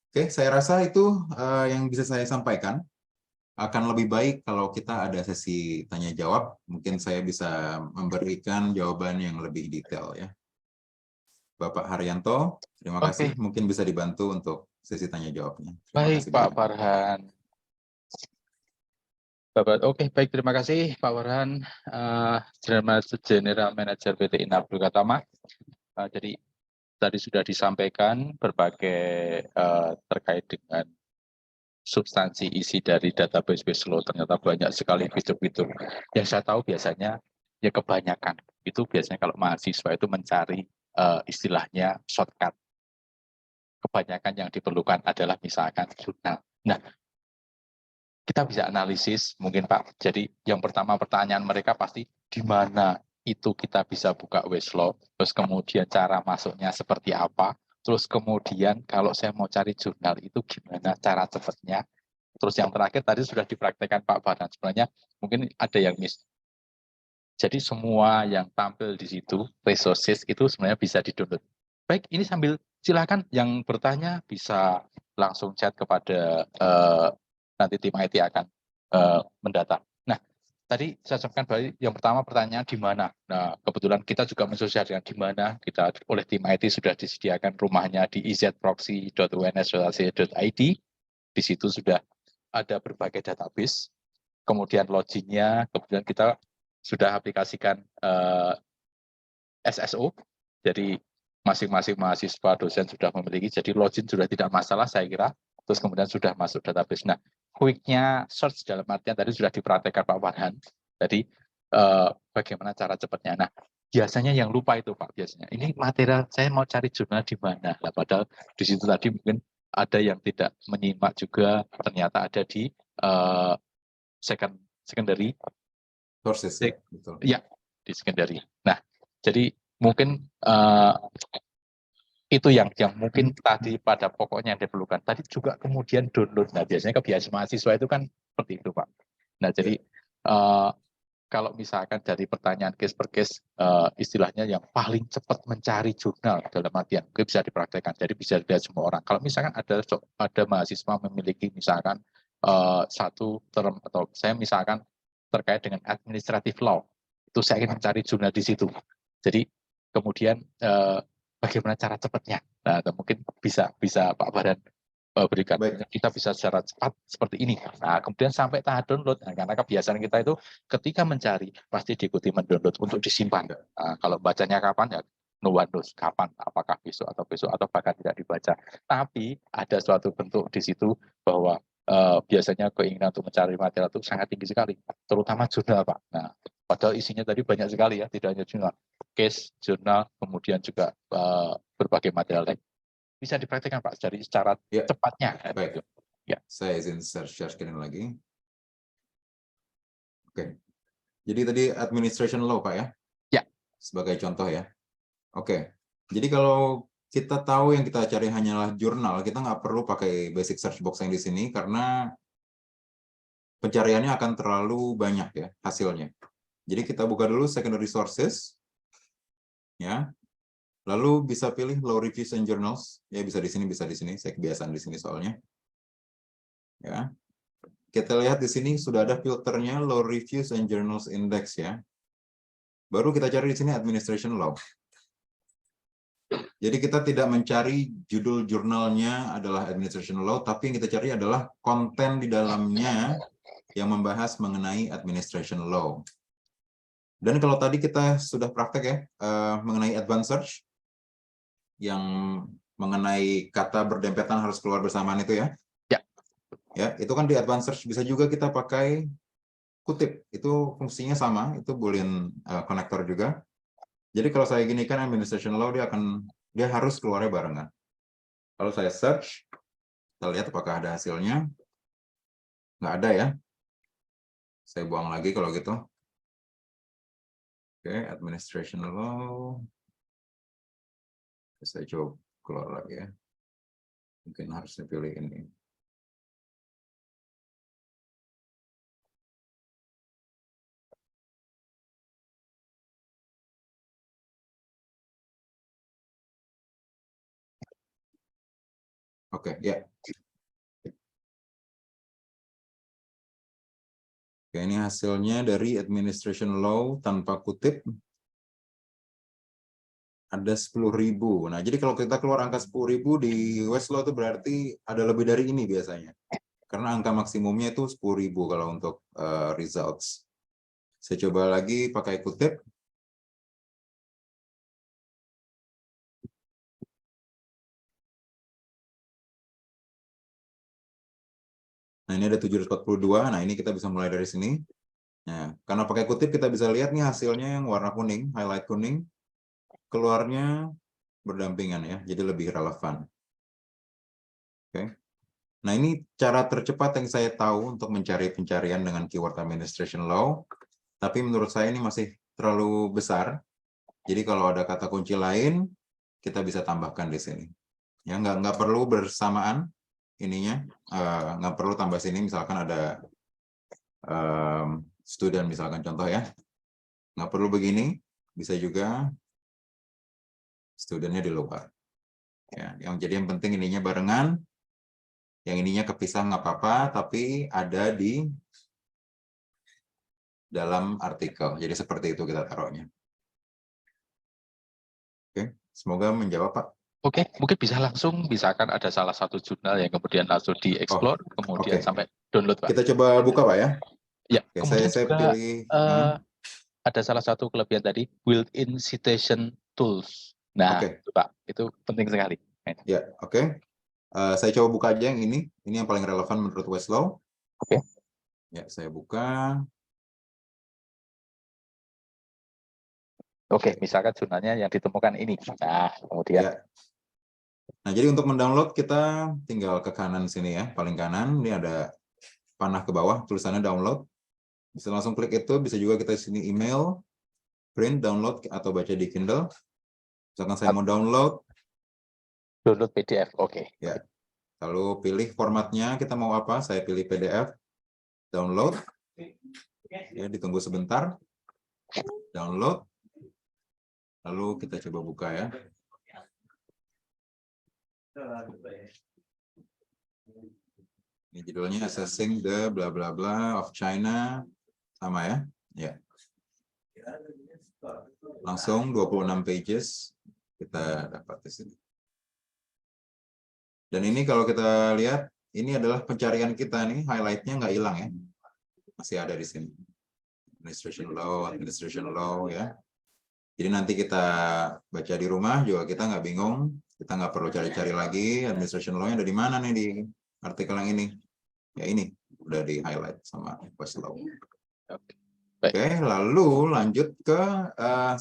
Oke, saya rasa itu yang bisa saya sampaikan. Akan lebih baik kalau kita ada sesi tanya-jawab. Mungkin saya bisa memberikan jawaban yang lebih detail ya. Bapak Haryanto, terima kasih. Mungkin bisa dibantu untuk sesi tanya-jawabnya. Baik, Pak Farhan. Baik, terima kasih Pak Farhan, General Manager PT Inabdu Katama. Jadi tadi sudah disampaikan berbagai terkait dengan substansi isi dari database Westlaw, ternyata banyak sekali fitur-fitur. Yang saya tahu biasanya, ya kebanyakan, itu biasanya kalau mahasiswa itu mencari istilahnya shortcut. Kebanyakan yang diperlukan adalah misalkan jurnal. Nah, kita bisa analisis mungkin Pak. Jadi yang pertama pertanyaan mereka pasti di mana itu kita bisa buka Westlaw, terus kemudian cara masuknya seperti apa, terus kemudian kalau saya mau cari jurnal itu gimana cara cepatnya. Terus yang terakhir tadi sudah dipraktekkan Pak Farhan, sebenarnya mungkin ada yang miss. Jadi semua yang tampil di situ, resources itu sebenarnya bisa di-download. Baik, ini sambil silakan yang bertanya bisa langsung chat kepada nanti tim IT akan mendata. Nah, tadi saya sampaikan bahwa yang pertama pertanyaan di mana. Nah, kebetulan kita juga mensosialisasikan di mana. Kita oleh tim IT sudah disediakan rumahnya di izproxy.uns.ac.id. Di situ sudah ada berbagai database. Kemudian login-nya, kemudian kita sudah aplikasikan SSO. Jadi masing-masing mahasiswa dosen sudah memiliki, jadi login sudah tidak masalah saya kira. Terus kemudian sudah masuk database. Nah, quick-nya search dalam artian tadi sudah dipraktekkan Pak Farhan. Jadi bagaimana cara cepatnya. Nah, biasanya yang lupa itu Pak, biasanya. Ini material saya mau cari jurnal di mana. Nah, padahal di situ tadi mungkin ada yang tidak menyimak juga, ternyata ada di secondary sources ya, betul. Ya, di secondary. Nah, jadi mungkin itu yang mungkin tadi pada pokoknya yang diperlukan. Tadi juga kemudian download. Nah, biasanya kebiasaan mahasiswa itu kan seperti itu, Pak. Nah, jadi kalau misalkan dari pertanyaan case per case, istilahnya yang paling cepat mencari jurnal dalam artian, mungkin bisa dipraktekkan. Jadi bisa dilihat semua orang. Kalau misalkan ada mahasiswa memiliki misalkan satu term atau saya misalkan terkait dengan administrative law, itu saya ingin mencari jurnal di situ. Jadi kemudian bagaimana cara cepatnya. Nah, atau mungkin bisa Pak Baran berikan. Baik. Kita bisa secara cepat seperti ini. Nah, kemudian sampai tahap download. Nah, karena kebiasaan kita itu ketika mencari pasti diikuti mendownload untuk disimpan. Nah, kalau bacanya kapan ya no one knows kapan, apakah besok atau bahkan tidak dibaca. Tapi ada suatu bentuk di situ bahwa biasanya keinginan untuk mencari material itu sangat tinggi sekali, terutama jurnal, Pak. Nah, padahal isinya tadi banyak sekali ya, tidak hanya jurnal, case, jurnal, kemudian juga berbagai material lain. Bisa dipraktikkan, Pak, dari secara Ya. cepatnya. Baik. Ya. Saya izin share screen lagi. Oke. Jadi tadi administration law, Pak ya? Ya. Sebagai contoh ya. Oke. Jadi kalau kita tahu yang kita cari hanyalah jurnal, kita nggak perlu pakai basic search box yang di sini karena pencariannya akan terlalu banyak ya hasilnya. Jadi kita buka dulu secondary sources, ya. Lalu bisa pilih law reviews and journals, ya bisa di sini, bisa di sini. Saya kebiasaan di sini soalnya. Ya. Kita lihat di sini sudah ada filternya law reviews and journals index ya. Baru kita cari di sini administration law. Jadi kita tidak mencari judul jurnalnya adalah administration law, tapi yang kita cari adalah konten di dalamnya yang membahas mengenai administration law. Dan kalau tadi kita sudah praktek ya, mengenai advanced search, yang mengenai kata berdempetan harus keluar bersamaan itu ya. Ya. Ya, itu kan di advanced search bisa juga kita pakai kutip. Itu fungsinya sama, itu boolean connector juga. Jadi kalau saya gini kan administration law dia harus keluarnya barengan. Kalau saya search, kita lihat apakah ada hasilnya. Nggak ada ya. Saya buang lagi kalau gitu. Oke, administration law. Saya coba keluar lagi ya. Mungkin harusnya pilih ini. Oke, ya. Oke, ini hasilnya dari administration law tanpa kutip. Ada 10.000. Nah, jadi kalau kita keluar angka 10.000 di Westlaw itu berarti ada lebih dari ini biasanya. Karena angka maksimumnya itu 10.000 kalau untuk results. Saya coba lagi pakai kutip. Nah, ini ada 742. Nah, ini kita bisa mulai dari sini. Nah, karena pakai kutip kita bisa lihat nih hasilnya yang warna kuning, highlight kuning. Keluarnya berdampingan ya, jadi lebih relevan. Oke. Nah, ini cara tercepat yang saya tahu untuk mencari pencarian dengan keyword administration law. Tapi menurut saya ini masih terlalu besar. Jadi kalau ada kata kunci lain, kita bisa tambahkan di sini. Ya, nggak perlu bersamaan ininya, nggak perlu tambah sini. Misalkan ada student, misalkan contoh ya, nggak perlu begini. Bisa juga studentnya di luar. Ya, yang penting ininya barengan. Yang ininya kepisah nggak apa-apa, tapi ada di dalam artikel. Jadi seperti itu kita taruhnya. Oke, semoga menjawab, Pak. Oke, mungkin bisa langsung, misalkan ada salah satu jurnal yang kemudian langsung dieksplor, kemudian sampai download, Pak. Kita coba buka, Pak ya. Ya, Oke, kemudian saya juga pilih. ada salah satu kelebihan tadi, built-in citation tools. Nah, Pak, itu penting sekali. Ya, oke. Saya coba buka aja yang ini. Ini yang paling relevan menurut Westlaw. Oke. Ya, saya buka. Oke, misalkan jurnalnya yang ditemukan ini. Nah, kemudian. Ya. Nah, jadi untuk mendownload kita tinggal ke kanan sini ya, paling kanan. Ini ada panah ke bawah, tulisannya download. Bisa langsung klik itu, bisa juga kita sini email, print, download, atau baca di Kindle. Misalkan saya mau download. Download PDF, oke. Ya. Lalu pilih formatnya, kita mau apa? Saya pilih PDF. Download. Ya, ditunggu sebentar. Download. Lalu kita coba buka ya. Ini judulnya Assessing the bla bla bla of China. Sama ya? Ya. Langsung 26 pages. kita dapat di sini. Dan ini kalau kita lihat, ini adalah pencarian kita nih, highlight-nya nggak hilang ya. Masih ada di sini. Administration law ya. Jadi nanti kita baca di rumah juga kita nggak bingung, kita nggak perlu cari-cari lagi administration law-nya ada di mana nih di artikel yang ini. Ya ini udah di highlight sama Westlaw. Oke, lalu lanjut ke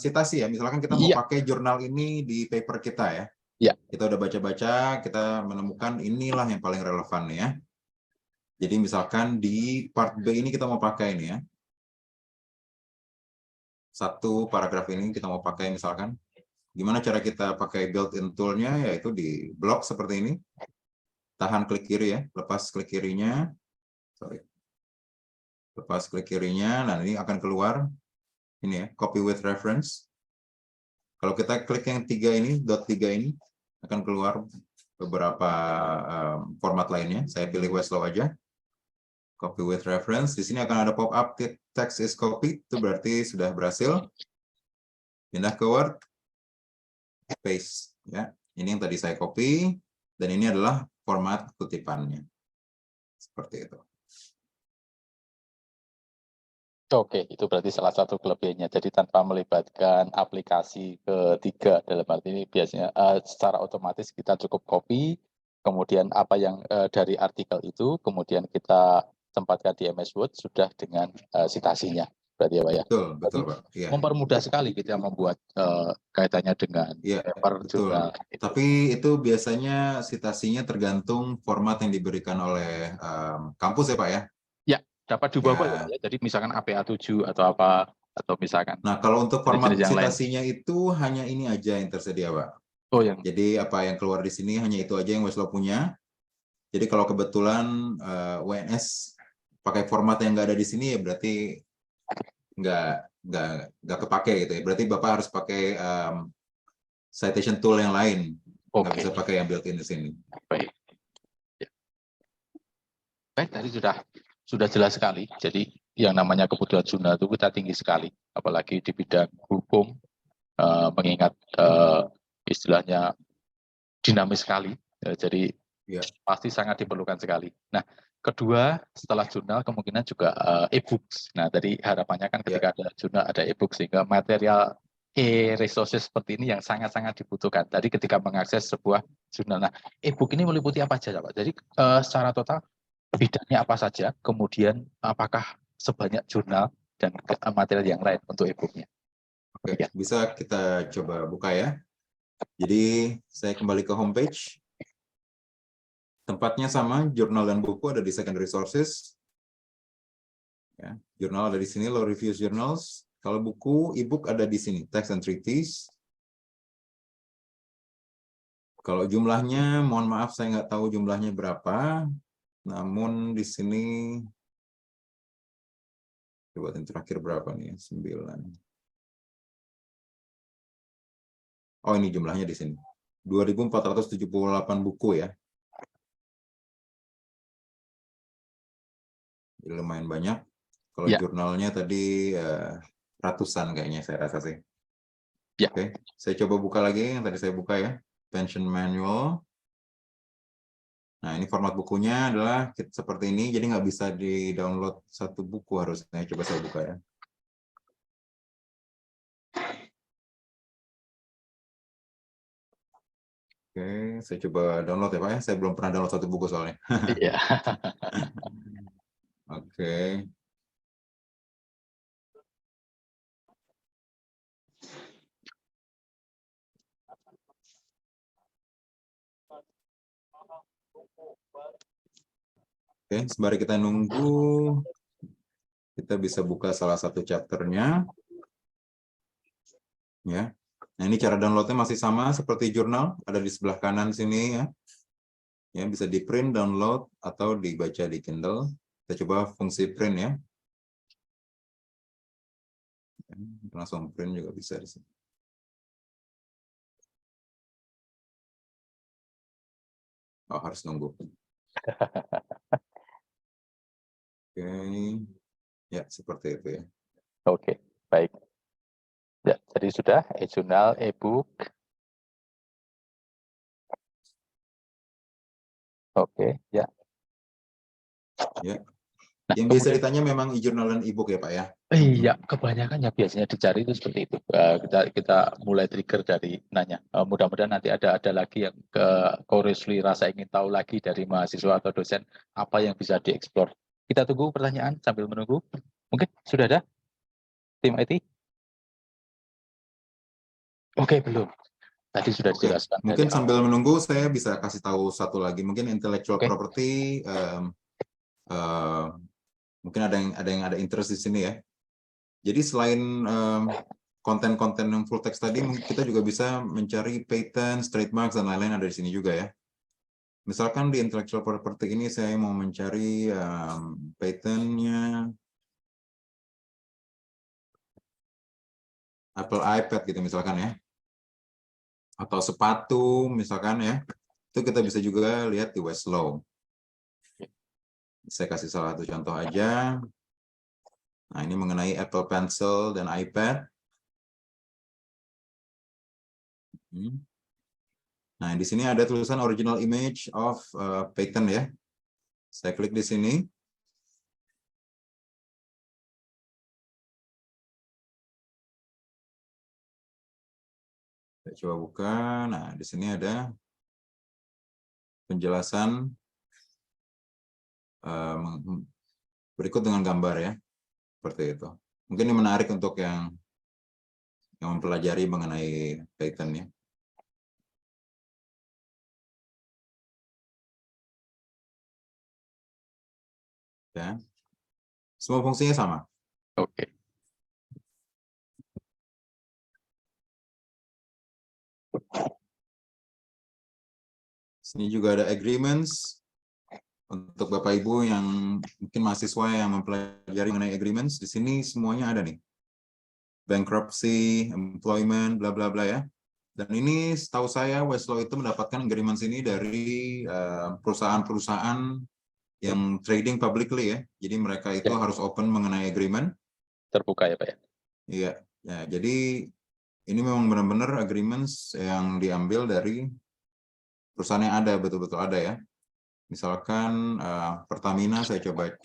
sitasi ya. Misalkan kita mau pakai jurnal ini di paper kita ya. Kita udah baca-baca, kita menemukan inilah yang paling relevan ya. Jadi misalkan di part B ini kita mau pakai ini ya. Satu paragraf ini kita mau pakai misalkan. Gimana cara kita pakai built-in tool-nya, yaitu di blok seperti ini. Tahan klik kiri ya, lepas klik kirinya. Sorry. Lepas klik kirinya, nah ini akan keluar. Ini ya, copy with reference. Kalau kita klik yang 3 ini, dot 3 ini, akan keluar beberapa format lainnya. Saya pilih Westlaw aja. Copy with reference. Di sini akan ada pop-up text is copied. Itu berarti sudah berhasil. Pindah ke Word. Paste. Ya. Ini yang tadi saya copy. Dan ini adalah format kutipannya. Seperti itu. Oke, itu berarti salah satu kelebihannya. Jadi tanpa melibatkan aplikasi ketiga, dalam arti ini biasanya secara otomatis kita cukup copy, kemudian apa yang dari artikel itu, kemudian kita tempatkan di MS Word sudah dengan citasinya. Berarti ya Pak ya? Betul Pak. Ya. Mempermudah sekali kita membuat kaitannya dengan paper jurnal. Tapi itu biasanya citasinya tergantung format yang diberikan oleh kampus ya Pak ya? Dapat diubah ya. Jadi misalkan APA7 atau apa, atau misalkan. Nah, kalau untuk format citasinya itu hanya ini aja yang tersedia, Pak. Oh, yang. Jadi apa yang keluar di sini hanya itu aja yang Westlaw punya. Jadi kalau kebetulan WNS pakai format yang nggak ada di sini ya berarti nggak kepake gitu ya. Berarti Bapak harus pakai citation tool yang lain. Nggak bisa pakai yang built-in di sini. Baik. Ya. Baik, tadi sudah jelas sekali. Jadi yang namanya kebutuhan jurnal itu kita tinggi sekali, apalagi di bidang hukum, mengingat istilahnya dinamis sekali. Jadi pasti sangat diperlukan sekali. Nah, kedua setelah jurnal kemungkinan juga e-books. Nah, tadi harapannya kan ketika ada jurnal ada e-book sehingga material e-resources seperti ini yang sangat-sangat dibutuhkan. Tadi ketika mengakses sebuah jurnal. Nah, e-book ini meliputi apa saja, Pak? Jadi secara total bidangnya apa saja, kemudian apakah sebanyak jurnal dan material yang lain untuk e-booknya. Oke, bisa kita coba buka ya. Jadi saya kembali ke homepage. Tempatnya sama, jurnal dan buku ada di secondary sources. Ya, jurnal ada di sini, law reviews journals. Kalau buku, e-book ada di sini, text and treatise. Kalau jumlahnya, mohon maaf saya nggak tahu jumlahnya berapa. Namun di sini, coba yang terakhir berapa nih? 9. Oh ini jumlahnya di sini. 2.478 buku ya. Jadi lumayan banyak. Kalau jurnalnya tadi ratusan kayaknya saya rasa sih. Oke, saya coba buka lagi yang tadi saya buka ya. Pension manual. Nah, ini format bukunya adalah seperti ini, jadi nggak bisa di-download satu buku harusnya. Coba saya buka ya. Oke, saya coba download ya Pak ya. Saya belum pernah download satu buku soalnya. Iya. Oke. Oke, sembari kita nunggu, kita bisa buka salah satu chapternya. Ya. Nah, ini cara downloadnya masih sama seperti jurnal, ada di sebelah kanan sini ya. Ya, bisa di print, download, atau dibaca di Kindle. Kita coba fungsi print ya. Langsung print juga bisa di sini. Oh, harus nunggu. Oke, ya seperti itu ya. Oke, baik. Ya, jadi sudah e-jurnal, e-book, Oke, ya. Ya. Nah, Yang biasa kemudian ditanya memang e-journal dan e-book ya Pak ya? iya, kebanyakan ya biasanya dicari itu seperti itu. Kita mulai trigger dari nanya. Mudah-mudahan nanti ada lagi yang curiously rasa ingin tahu lagi dari mahasiswa atau dosen apa yang bisa dieksplor. Kita tunggu pertanyaan sambil menunggu. Mungkin sudah ada tim IT? Oke, belum. Tadi sudah Oke, dijelaskan dari mungkin sambil awal. menunggu saya bisa kasih tahu satu lagi, mungkin intellectual Oke. property, mungkin ada interest di sini ya. Jadi selain konten-konten yang full text tadi, kita juga bisa mencari patent, trademarks dan lain-lain ada di sini juga ya. Misalkan di intellectual property ini saya mau mencari patentnya Apple iPad gitu misalkan ya, atau sepatu misalkan ya, itu kita bisa juga lihat di Westlaw. Saya kasih salah satu contoh aja. Nah, ini mengenai Apple Pencil dan iPad. Nah, di sini ada tulisan original image of patent ya. Saya klik di sini. Saya coba buka. Nah, di sini ada penjelasan berikut dengan gambar ya. Seperti itu. Mungkin ini menarik untuk yang mempelajari mengenai patent ya. Ya. Semua fungsinya sama. Oke. Sini juga ada agreements. Untuk Bapak Ibu yang mungkin mahasiswa yang mempelajari mengenai agreements, di sini semuanya ada nih. Bankruptcy, employment, bla bla bla ya. Dan ini setahu saya Westlaw itu mendapatkan agreements ini dari perusahaan-perusahaan yang trading publicly ya. Jadi mereka itu harus open mengenai agreement. Terbuka ya Pak ya? Iya. Ya, jadi ini memang benar-benar agreements yang diambil dari perusahaan yang ada, betul-betul ada ya. Misalkan Pertamina, saya coba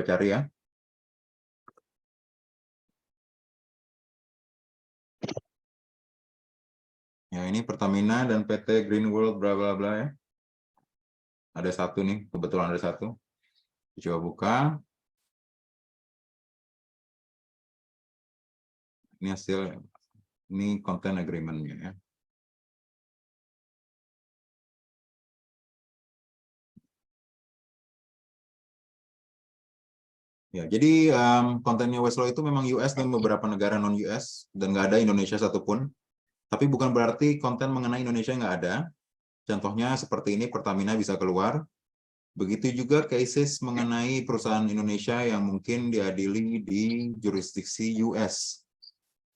cari ya. Ya, ini Pertamina dan PT Green World bla bla bla ya. Ada satu nih, kebetulan ada satu. Coba buka. Ini hasil, ini content agreement-nya ya. Ya, jadi kontennya Westlaw itu memang US dan beberapa negara non-US dan nggak ada Indonesia satupun. Tapi bukan berarti konten mengenai Indonesia nggak ada. Contohnya seperti ini, Pertamina bisa keluar. Begitu juga cases mengenai perusahaan Indonesia yang mungkin diadili di jurisdiksi US.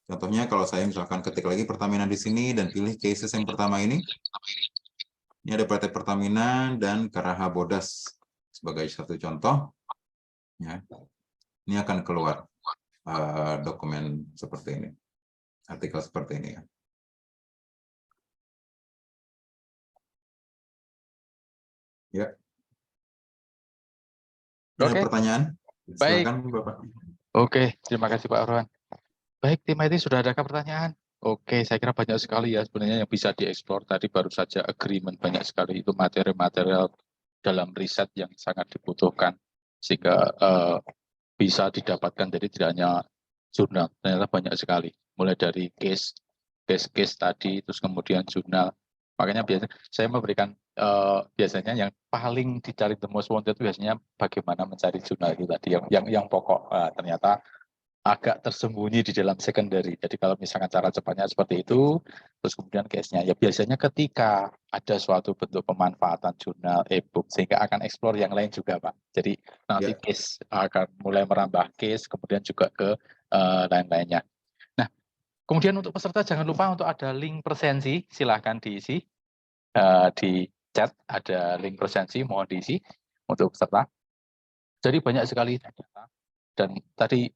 Contohnya kalau saya misalkan ketik lagi Pertamina di sini dan pilih cases yang pertama ini. Ini ada PT Pertamina dan Karaha Bodas sebagai satu contoh. Ya. Ini akan keluar dokumen seperti ini, artikel seperti ini ya. Ya. Ada pertanyaan? Baik. Silakan Bapak. Oke, terima kasih Pak Arwan. Baik, tim IT sudah adakah pertanyaan? Oke, saya kira banyak sekali ya sebenarnya yang bisa dieksplor. Tadi baru saja agreement banyak sekali itu material-material dalam riset yang sangat dibutuhkan sehingga bisa didapatkan. Jadi tidak hanya jurnal, ternyata banyak sekali. Mulai dari case tadi, terus kemudian jurnal. Makanya biasanya saya memberikan biasanya yang paling dicari the most wanted itu biasanya bagaimana mencari jurnal itu tadi yang pokok. Ternyata agak tersembunyi di dalam secondary. Jadi kalau misalkan cara cepatnya seperti itu, terus kemudian case-nya ya biasanya ketika ada suatu bentuk pemanfaatan jurnal, e-book, sehingga akan explore yang lain juga Pak. Jadi nanti case akan mulai merambah case, kemudian juga ke lain-lainnya. Nah, kemudian untuk peserta jangan lupa untuk ada link presensi, silahkan diisi di chat, ada link presensi, mohon diisi untuk peserta. Jadi banyak sekali data dan tadi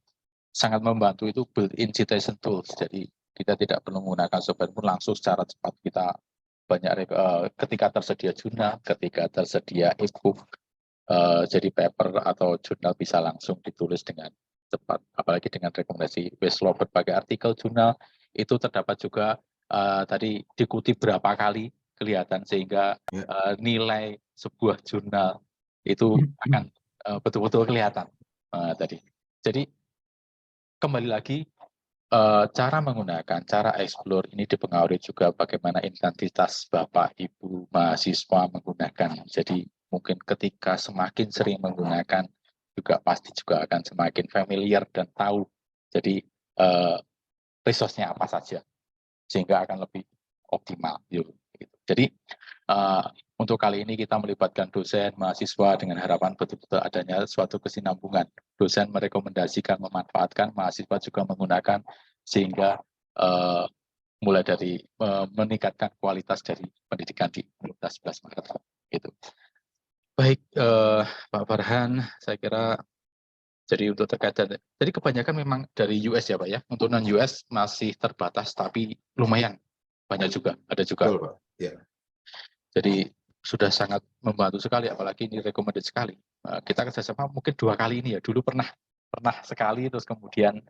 sangat membantu itu built-in citation tools. Jadi kita tidak perlu menggunakan software pun langsung secara cepat kita ketika tersedia jurnal, ketika tersedia e-book, jadi paper atau jurnal bisa langsung ditulis dengan cepat, apalagi dengan rekomendasi Westlaw berbagai artikel jurnal itu terdapat juga tadi dikutip berapa kali kelihatan, sehingga nilai sebuah jurnal itu akan betul-betul kelihatan tadi. Jadi kembali lagi cara menggunakan, cara explore ini dipengaruhi juga bagaimana intensitas Bapak Ibu mahasiswa menggunakan. Jadi mungkin ketika semakin sering menggunakan juga pasti juga akan semakin familiar dan tahu. Jadi resource-nya apa saja sehingga akan lebih optimal. Jadi untuk kali ini kita melibatkan dosen, mahasiswa dengan harapan betul-betul adanya suatu kesinambungan. Dosen merekomendasikan, memanfaatkan, mahasiswa juga menggunakan, sehingga mulai dari meningkatkan kualitas dari pendidikan di Universitas 11 Maret. Gitu. Baik, Pak Farhan, saya kira jadi untuk terkait, jadi kebanyakan memang dari US ya Pak ya, untuk non-US masih terbatas, tapi lumayan banyak juga, ada juga. Betul, Pak. Ya. Jadi sudah sangat membantu sekali, apalagi ini recommended sekali. Kita kerjasama mungkin 2 kali ini ya, dulu pernah sekali, terus kemudian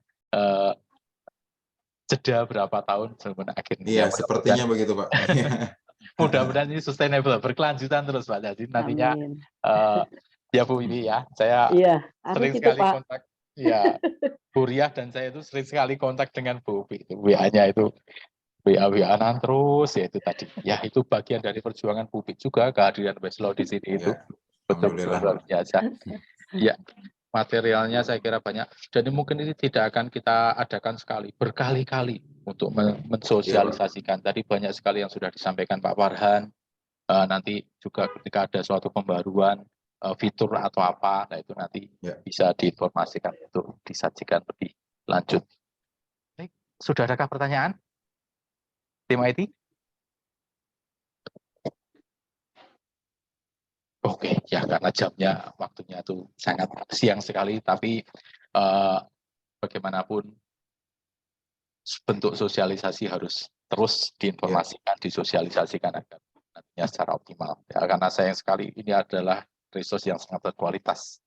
jeda berapa tahun sebelum akhirnya. Iya, sepertinya begitu Pak. Mudah-mudahan ini sustainable, berkelanjutan terus Pak. Jadi nantinya ya Bu Wiwi ya, saya sering sekali kontak, ya Bu Riah dan saya itu sering sekali kontak dengan Bu Wiwi. WA-nya itu WA-WA-an terus ya itu tadi. Ya itu bagian dari perjuangan publik juga, kehadiran Westlaw di sini itu. Betul-betul luar biasa. Ya, materialnya saya kira banyak. Dan mungkin ini tidak akan kita adakan sekali, berkali-kali untuk mensosialisasikan. Tadi banyak sekali yang sudah disampaikan Pak Farhan. Nanti juga ketika ada suatu pembaruan fitur atau apa, nah itu nanti bisa diinformasikan untuk disajikan lebih lanjut. Baik, sudah adakah pertanyaan? Tim IT? Oke, ya karena jamnya, waktunya itu sangat siang sekali, tapi bagaimanapun bentuk sosialisasi harus terus diinformasikan, disosialisasikan agar nantinya secara optimal. Ya, karena sayang sekali ini adalah resource yang sangat berkualitas,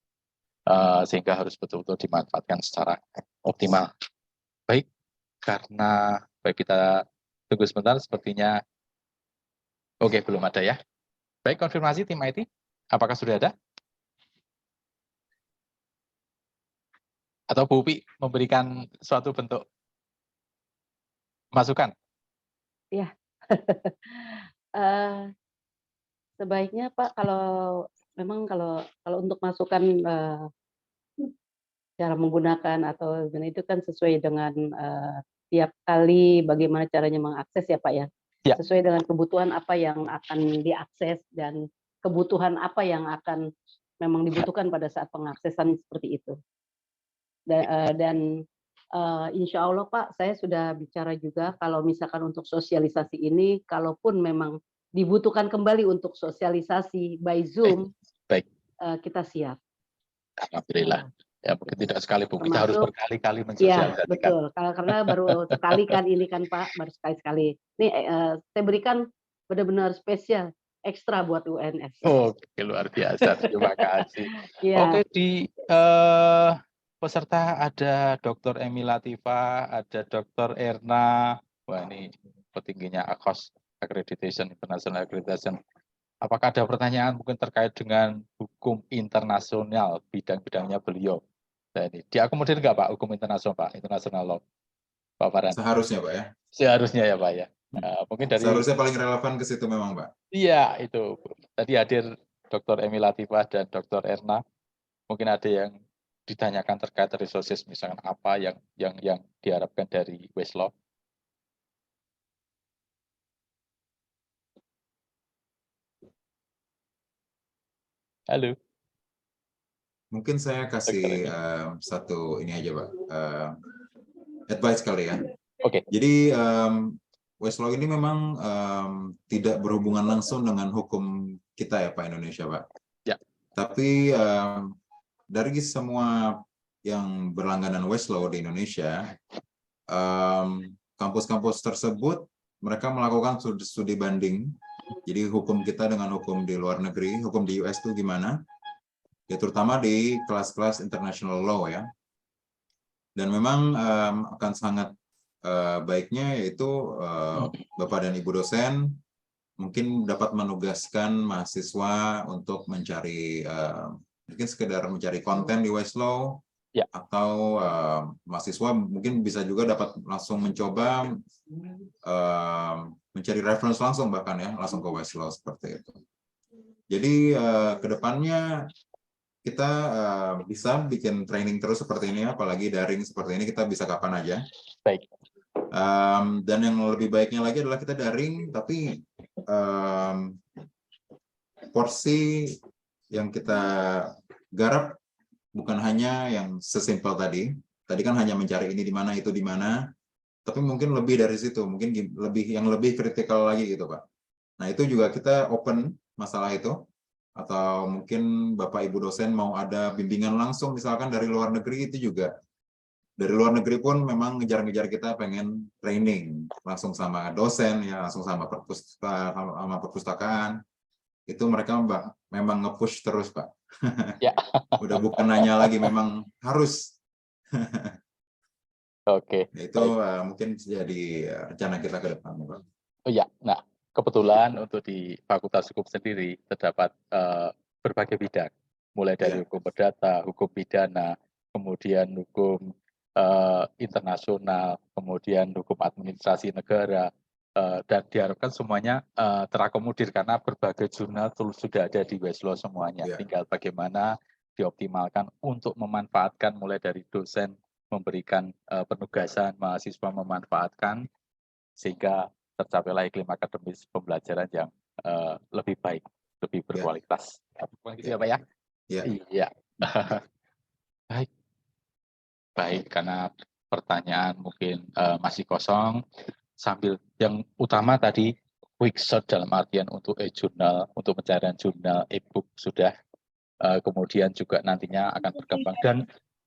sehingga harus betul-betul dimanfaatkan secara optimal. Baik, karena baik kita tunggu sebentar, sepertinya oke, belum ada ya. Baik, konfirmasi tim IT, apakah sudah ada? Atau Bu Upi memberikan suatu bentuk masukan? Ya, sebaiknya Pak kalau untuk masukan cara menggunakan atau itu kan sesuai dengan tiap kali bagaimana caranya mengakses ya Pak ya. Sesuai dengan kebutuhan apa yang akan diakses dan kebutuhan apa yang akan memang dibutuhkan pada saat pengaksesan seperti itu. Dan insya Allah Pak, saya sudah bicara juga kalau misalkan untuk sosialisasi ini, kalaupun memang dibutuhkan kembali untuk sosialisasi by Zoom, kita siap. Alhamdulillah. Ya mungkin tidak sekali Bu, kita harus berkali-kali mensosialisasikan. Ya betul, karena baru sekali kan ini kan Pak, baru sekali-sekali. Ini saya berikan benar-benar spesial, ekstra buat UNS. Oke, luar biasa, terima kasih. Oke, di peserta ada Dr. Emi Latifa, ada Dr. Erna, wah ini petingginya ACOS, Accreditation, International Accreditation. Apakah ada pertanyaan mungkin terkait dengan hukum internasional, bidang-bidangnya beliau? Nah, ini diakomodir nggak Pak, hukum internasional Pak, international law? Pak Farhan? Seharusnya Pak ya? Seharusnya ya Pak ya. Mungkin dari seharusnya paling relevan ke situ memang Pak. Iya, itu. Tadi hadir Dr. Emi Latifah dan Dr. Erna. Mungkin ada yang ditanyakan terkait resources, misalkan apa yang diharapkan dari Westlaw. Halo. Mungkin saya kasih satu ini aja Pak, advice kali ya. Oke. Jadi Westlaw ini memang tidak berhubungan langsung dengan hukum kita ya Pak Indonesia Pak. Ya. Tapi dari semua yang berlangganan Westlaw di Indonesia, kampus-kampus tersebut mereka melakukan studi banding. Jadi hukum kita dengan hukum di luar negeri, hukum di US itu gimana? Ya terutama di kelas-kelas international law ya. Dan memang akan sangat baiknya yaitu Bapak dan Ibu dosen mungkin dapat menugaskan mahasiswa untuk mencari mungkin sekedar mencari konten di Westlaw, Ya. atau mahasiswa mungkin bisa juga dapat langsung mencoba mencari reference langsung bahkan ya langsung ke Westlaw seperti itu. Jadi kedepannya kita bisa bikin training terus seperti ini, apalagi daring seperti ini kita bisa kapan aja. Baik. Dan yang lebih baiknya lagi adalah kita daring, tapi porsi yang kita garap bukan hanya yang sesimpel tadi. Tadi kan hanya mencari ini di mana, itu di mana, tapi mungkin lebih dari situ, mungkin yang lebih kritikal lagi gitu Pak. Nah itu juga kita open masalah itu. Atau mungkin Bapak Ibu dosen mau ada bimbingan langsung misalkan dari luar negeri, itu juga. Dari luar negeri pun memang ngejar-ngejar kita pengen training langsung sama dosen ya, langsung sama perpustakaan. Itu mereka memang nge-push terus Pak. Ya. Udah bukan nanya lagi, memang harus. Oke. Itu mungkin jadi rencana kita ke depan Pak. Oh ya, nah kebetulan untuk di Fakultas Hukum sendiri terdapat berbagai bidang, mulai dari hukum perdata, hukum pidana, kemudian hukum internasional, kemudian hukum administrasi negara, dan diharapkan semuanya terakomodir karena berbagai jurnal sudah ada di Westlaw semuanya. Tinggal bagaimana dioptimalkan untuk memanfaatkan mulai dari dosen memberikan penugasan, mahasiswa memanfaatkan sehingga tercapailah iklim akademis pembelajaran yang lebih baik, lebih berkualitas. Gitu ya Pak ya? Iya. Baik. Baik, karena pertanyaan mungkin masih kosong. Sambil yang utama tadi quick search dalam artian untuk e-jurnal, untuk pencarian jurnal, e-book sudah. Kemudian juga nantinya akan berkembang. Dan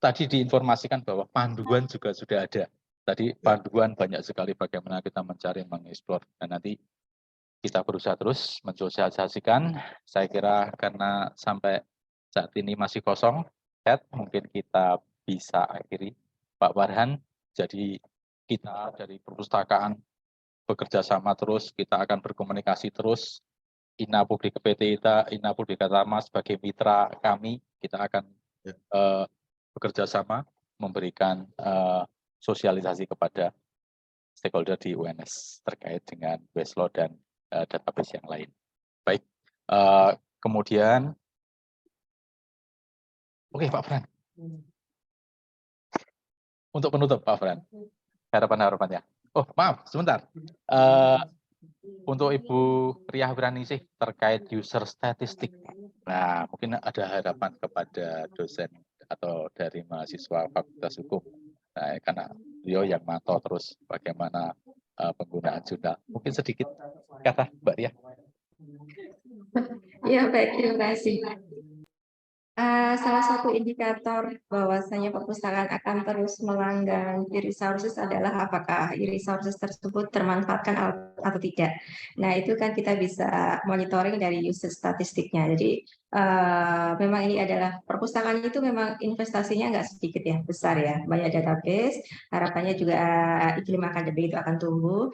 tadi diinformasikan bahwa panduan juga sudah ada. Tadi panduan banyak sekali bagaimana kita mencari, mengeksplor, dan nanti kita berusaha terus mensosialisasikan. Saya kira karena sampai saat ini masih kosong, mungkin kita bisa akhiri Pak Farhan. Jadi kita dari perpustakaan bekerja sama terus, kita akan berkomunikasi terus. Ina Publika PT kita, Ina Publika Tama sebagai mitra kami, kita akan bekerja sama memberikan sosialisasi kepada stakeholder di UNS terkait dengan Westlaw dan database yang lain. Baik, kemudian, oke Pak Fran. Untuk penutup Pak Fran, harapan-harapannya. Oh maaf, sebentar. Untuk Ibu Ria Wiraningsih terkait user statistik. Nah, mungkin ada harapan kepada dosen atau dari mahasiswa Fakultas Hukum. Nah, karena beliau yang mantau terus bagaimana penggunaan jurnal. Mungkin sedikit kata Mbak Ria. Ya, baik, terima kasih. Salah satu indikator bahwasanya perpustakaan akan terus melanggang e-resources adalah apakah e-resources tersebut termanfaatkan atau tidak. Nah, itu kan kita bisa monitoring dari user statistiknya. Jadi, memang ini adalah perpustakaan itu memang investasinya nggak sedikit ya, besar ya. Banyak database, harapannya juga iklim akademik itu akan tumbuh.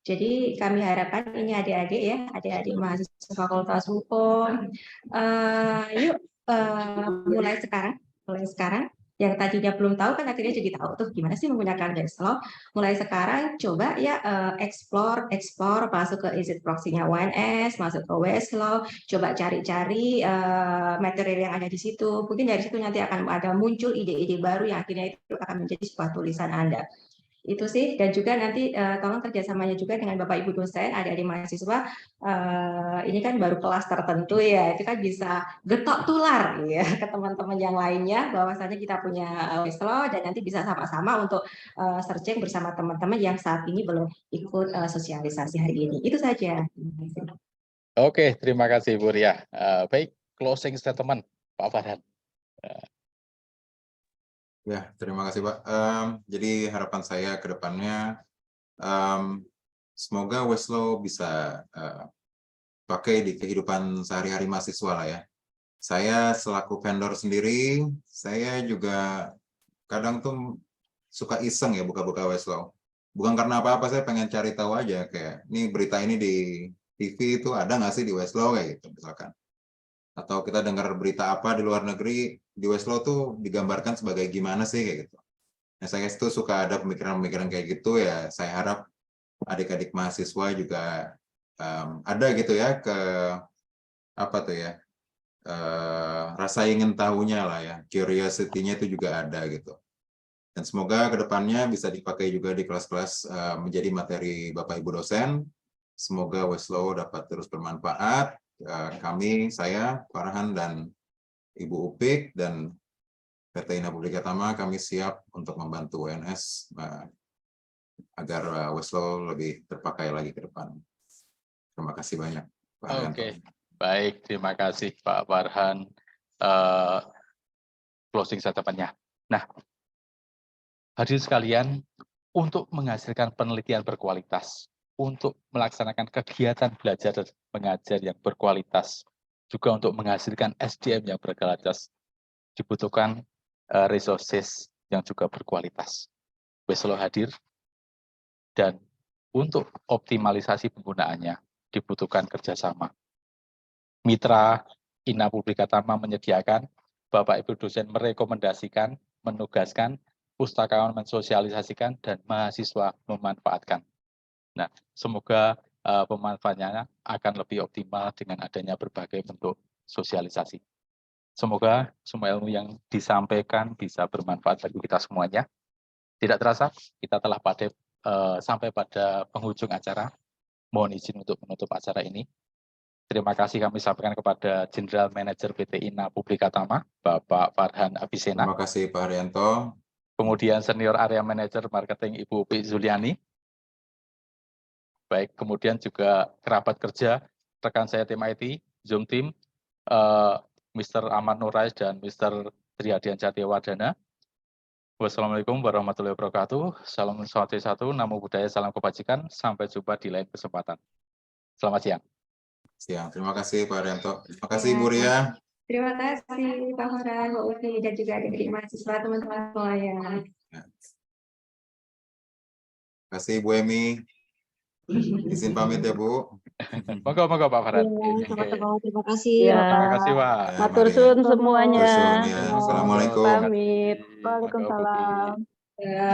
Jadi kami harapkan ini adik-adik ya, adik-adik mahasiswa Fakultas Hukum, yuk mulai sekarang, yang tadinya belum tahu kan akhirnya jadi tahu tuh gimana sih menggunakan Westlaw. Mulai sekarang coba ya explore, masuk ke Easy Proxy-nya UNS, masuk ke Westlaw, coba cari-cari material yang ada di situ. Mungkin dari situ nanti akan ada muncul ide-ide baru yang akhirnya itu akan menjadi sebuah tulisan Anda. Itu sih, dan juga nanti tolong kerjasamanya juga dengan Bapak Ibu dosen, adik-adik mahasiswa, ini kan baru kelas tertentu ya, itu kan bisa getok tular ya ke teman-teman yang lainnya, bahwasanya kita punya Westlaw dan nanti bisa sama-sama untuk searching bersama teman-teman yang saat ini belum ikut sosialisasi hari ini. Itu saja. Oke, terima kasih Bu Ria. Baik, closing statement Pak Farhan. Ya, terima kasih Pak. Jadi harapan saya ke depannya semoga Weslow bisa pakai di kehidupan sehari-hari mahasiswa lah ya. Saya selaku vendor sendiri, saya juga kadang tuh suka iseng ya buka-buka Weslow. Bukan karena apa-apa, saya pengen cari tahu aja kayak ini berita ini di TV itu ada nggak sih di Weslow kayak gitu misalkan. Atau kita dengar berita apa di luar negeri di Weslow tuh digambarkan sebagai gimana sih kayak gitu. Nah, saya itu suka ada pemikiran-pemikiran kayak gitu ya. Saya harap adik-adik mahasiswa juga ada gitu ya ke apa tuh ya rasa ingin tahunya lah ya, curiosity-nya itu juga ada gitu. Dan semoga kedepannya bisa dipakai juga di kelas-kelas menjadi materi Bapak Ibu dosen. Semoga Weslow dapat terus bermanfaat. Kami, saya, Farhan dan Ibu Upik dan PT Ina Publika Tama, kami siap untuk membantu UNS agar Weslow lebih terpakai lagi ke depan. Terima kasih banyak, Pak Haryanto. Oke, baik. Terima kasih, Pak Farhan. Closing statement-nya. Nah, hadirin sekalian, untuk menghasilkan penelitian berkualitas, untuk melaksanakan kegiatan belajar dan mengajar yang berkualitas, juga untuk menghasilkan SDM yang berkualitas, dibutuhkan resources yang juga berkualitas. Weslow hadir, dan untuk optimalisasi penggunaannya dibutuhkan kerjasama. Mitra Ina Publika Tama menyediakan, Bapak Ibu dosen merekomendasikan, menugaskan, pustakawan mensosialisasikan, dan mahasiswa memanfaatkan. Nah, semoga pemanfaatannya akan lebih optimal dengan adanya berbagai bentuk sosialisasi. Semoga semua ilmu yang disampaikan bisa bermanfaat bagi kita semuanya. Tidak terasa, kita telah sampai pada penghujung acara. Mohon izin untuk menutup acara ini. Terima kasih kami sampaikan kepada General Manager PT Ina Publika Tama, Bapak Farhan Abisena. Terima kasih Pak Haryanto. Kemudian Senior Area Manager Marketing Ibu Upik Zuliani. Baik, kemudian juga kerabat kerja, rekan saya tim IT, Zoom Team, Mr. Ahmad Nurais dan Mr. Triadian Jatiwardana. Wassalamualaikum warahmatullahi wabarakatuh. Salam swastiastu, namo buddhaya, salam kebajikan. Sampai jumpa di lain kesempatan. Selamat siang. Siang. Terima kasih Pak Haryanto. Terima kasih Bu Ria. Terima kasih Pak Farhan, Mbak Uti, dan juga adik-adik mahasiswa, teman-teman semuanya. Terima kasih Bu Emi. Izin pamit ya Bu. Monggo Pak Farhan. Sama-sama, terima kasih Ya. Terima Bapak. kasih Pak. Ya, Matur mari. suwun semuanya. Matur suwun, ya. Assalamualaikum. Pamit. Waalaikumsalam. Ya.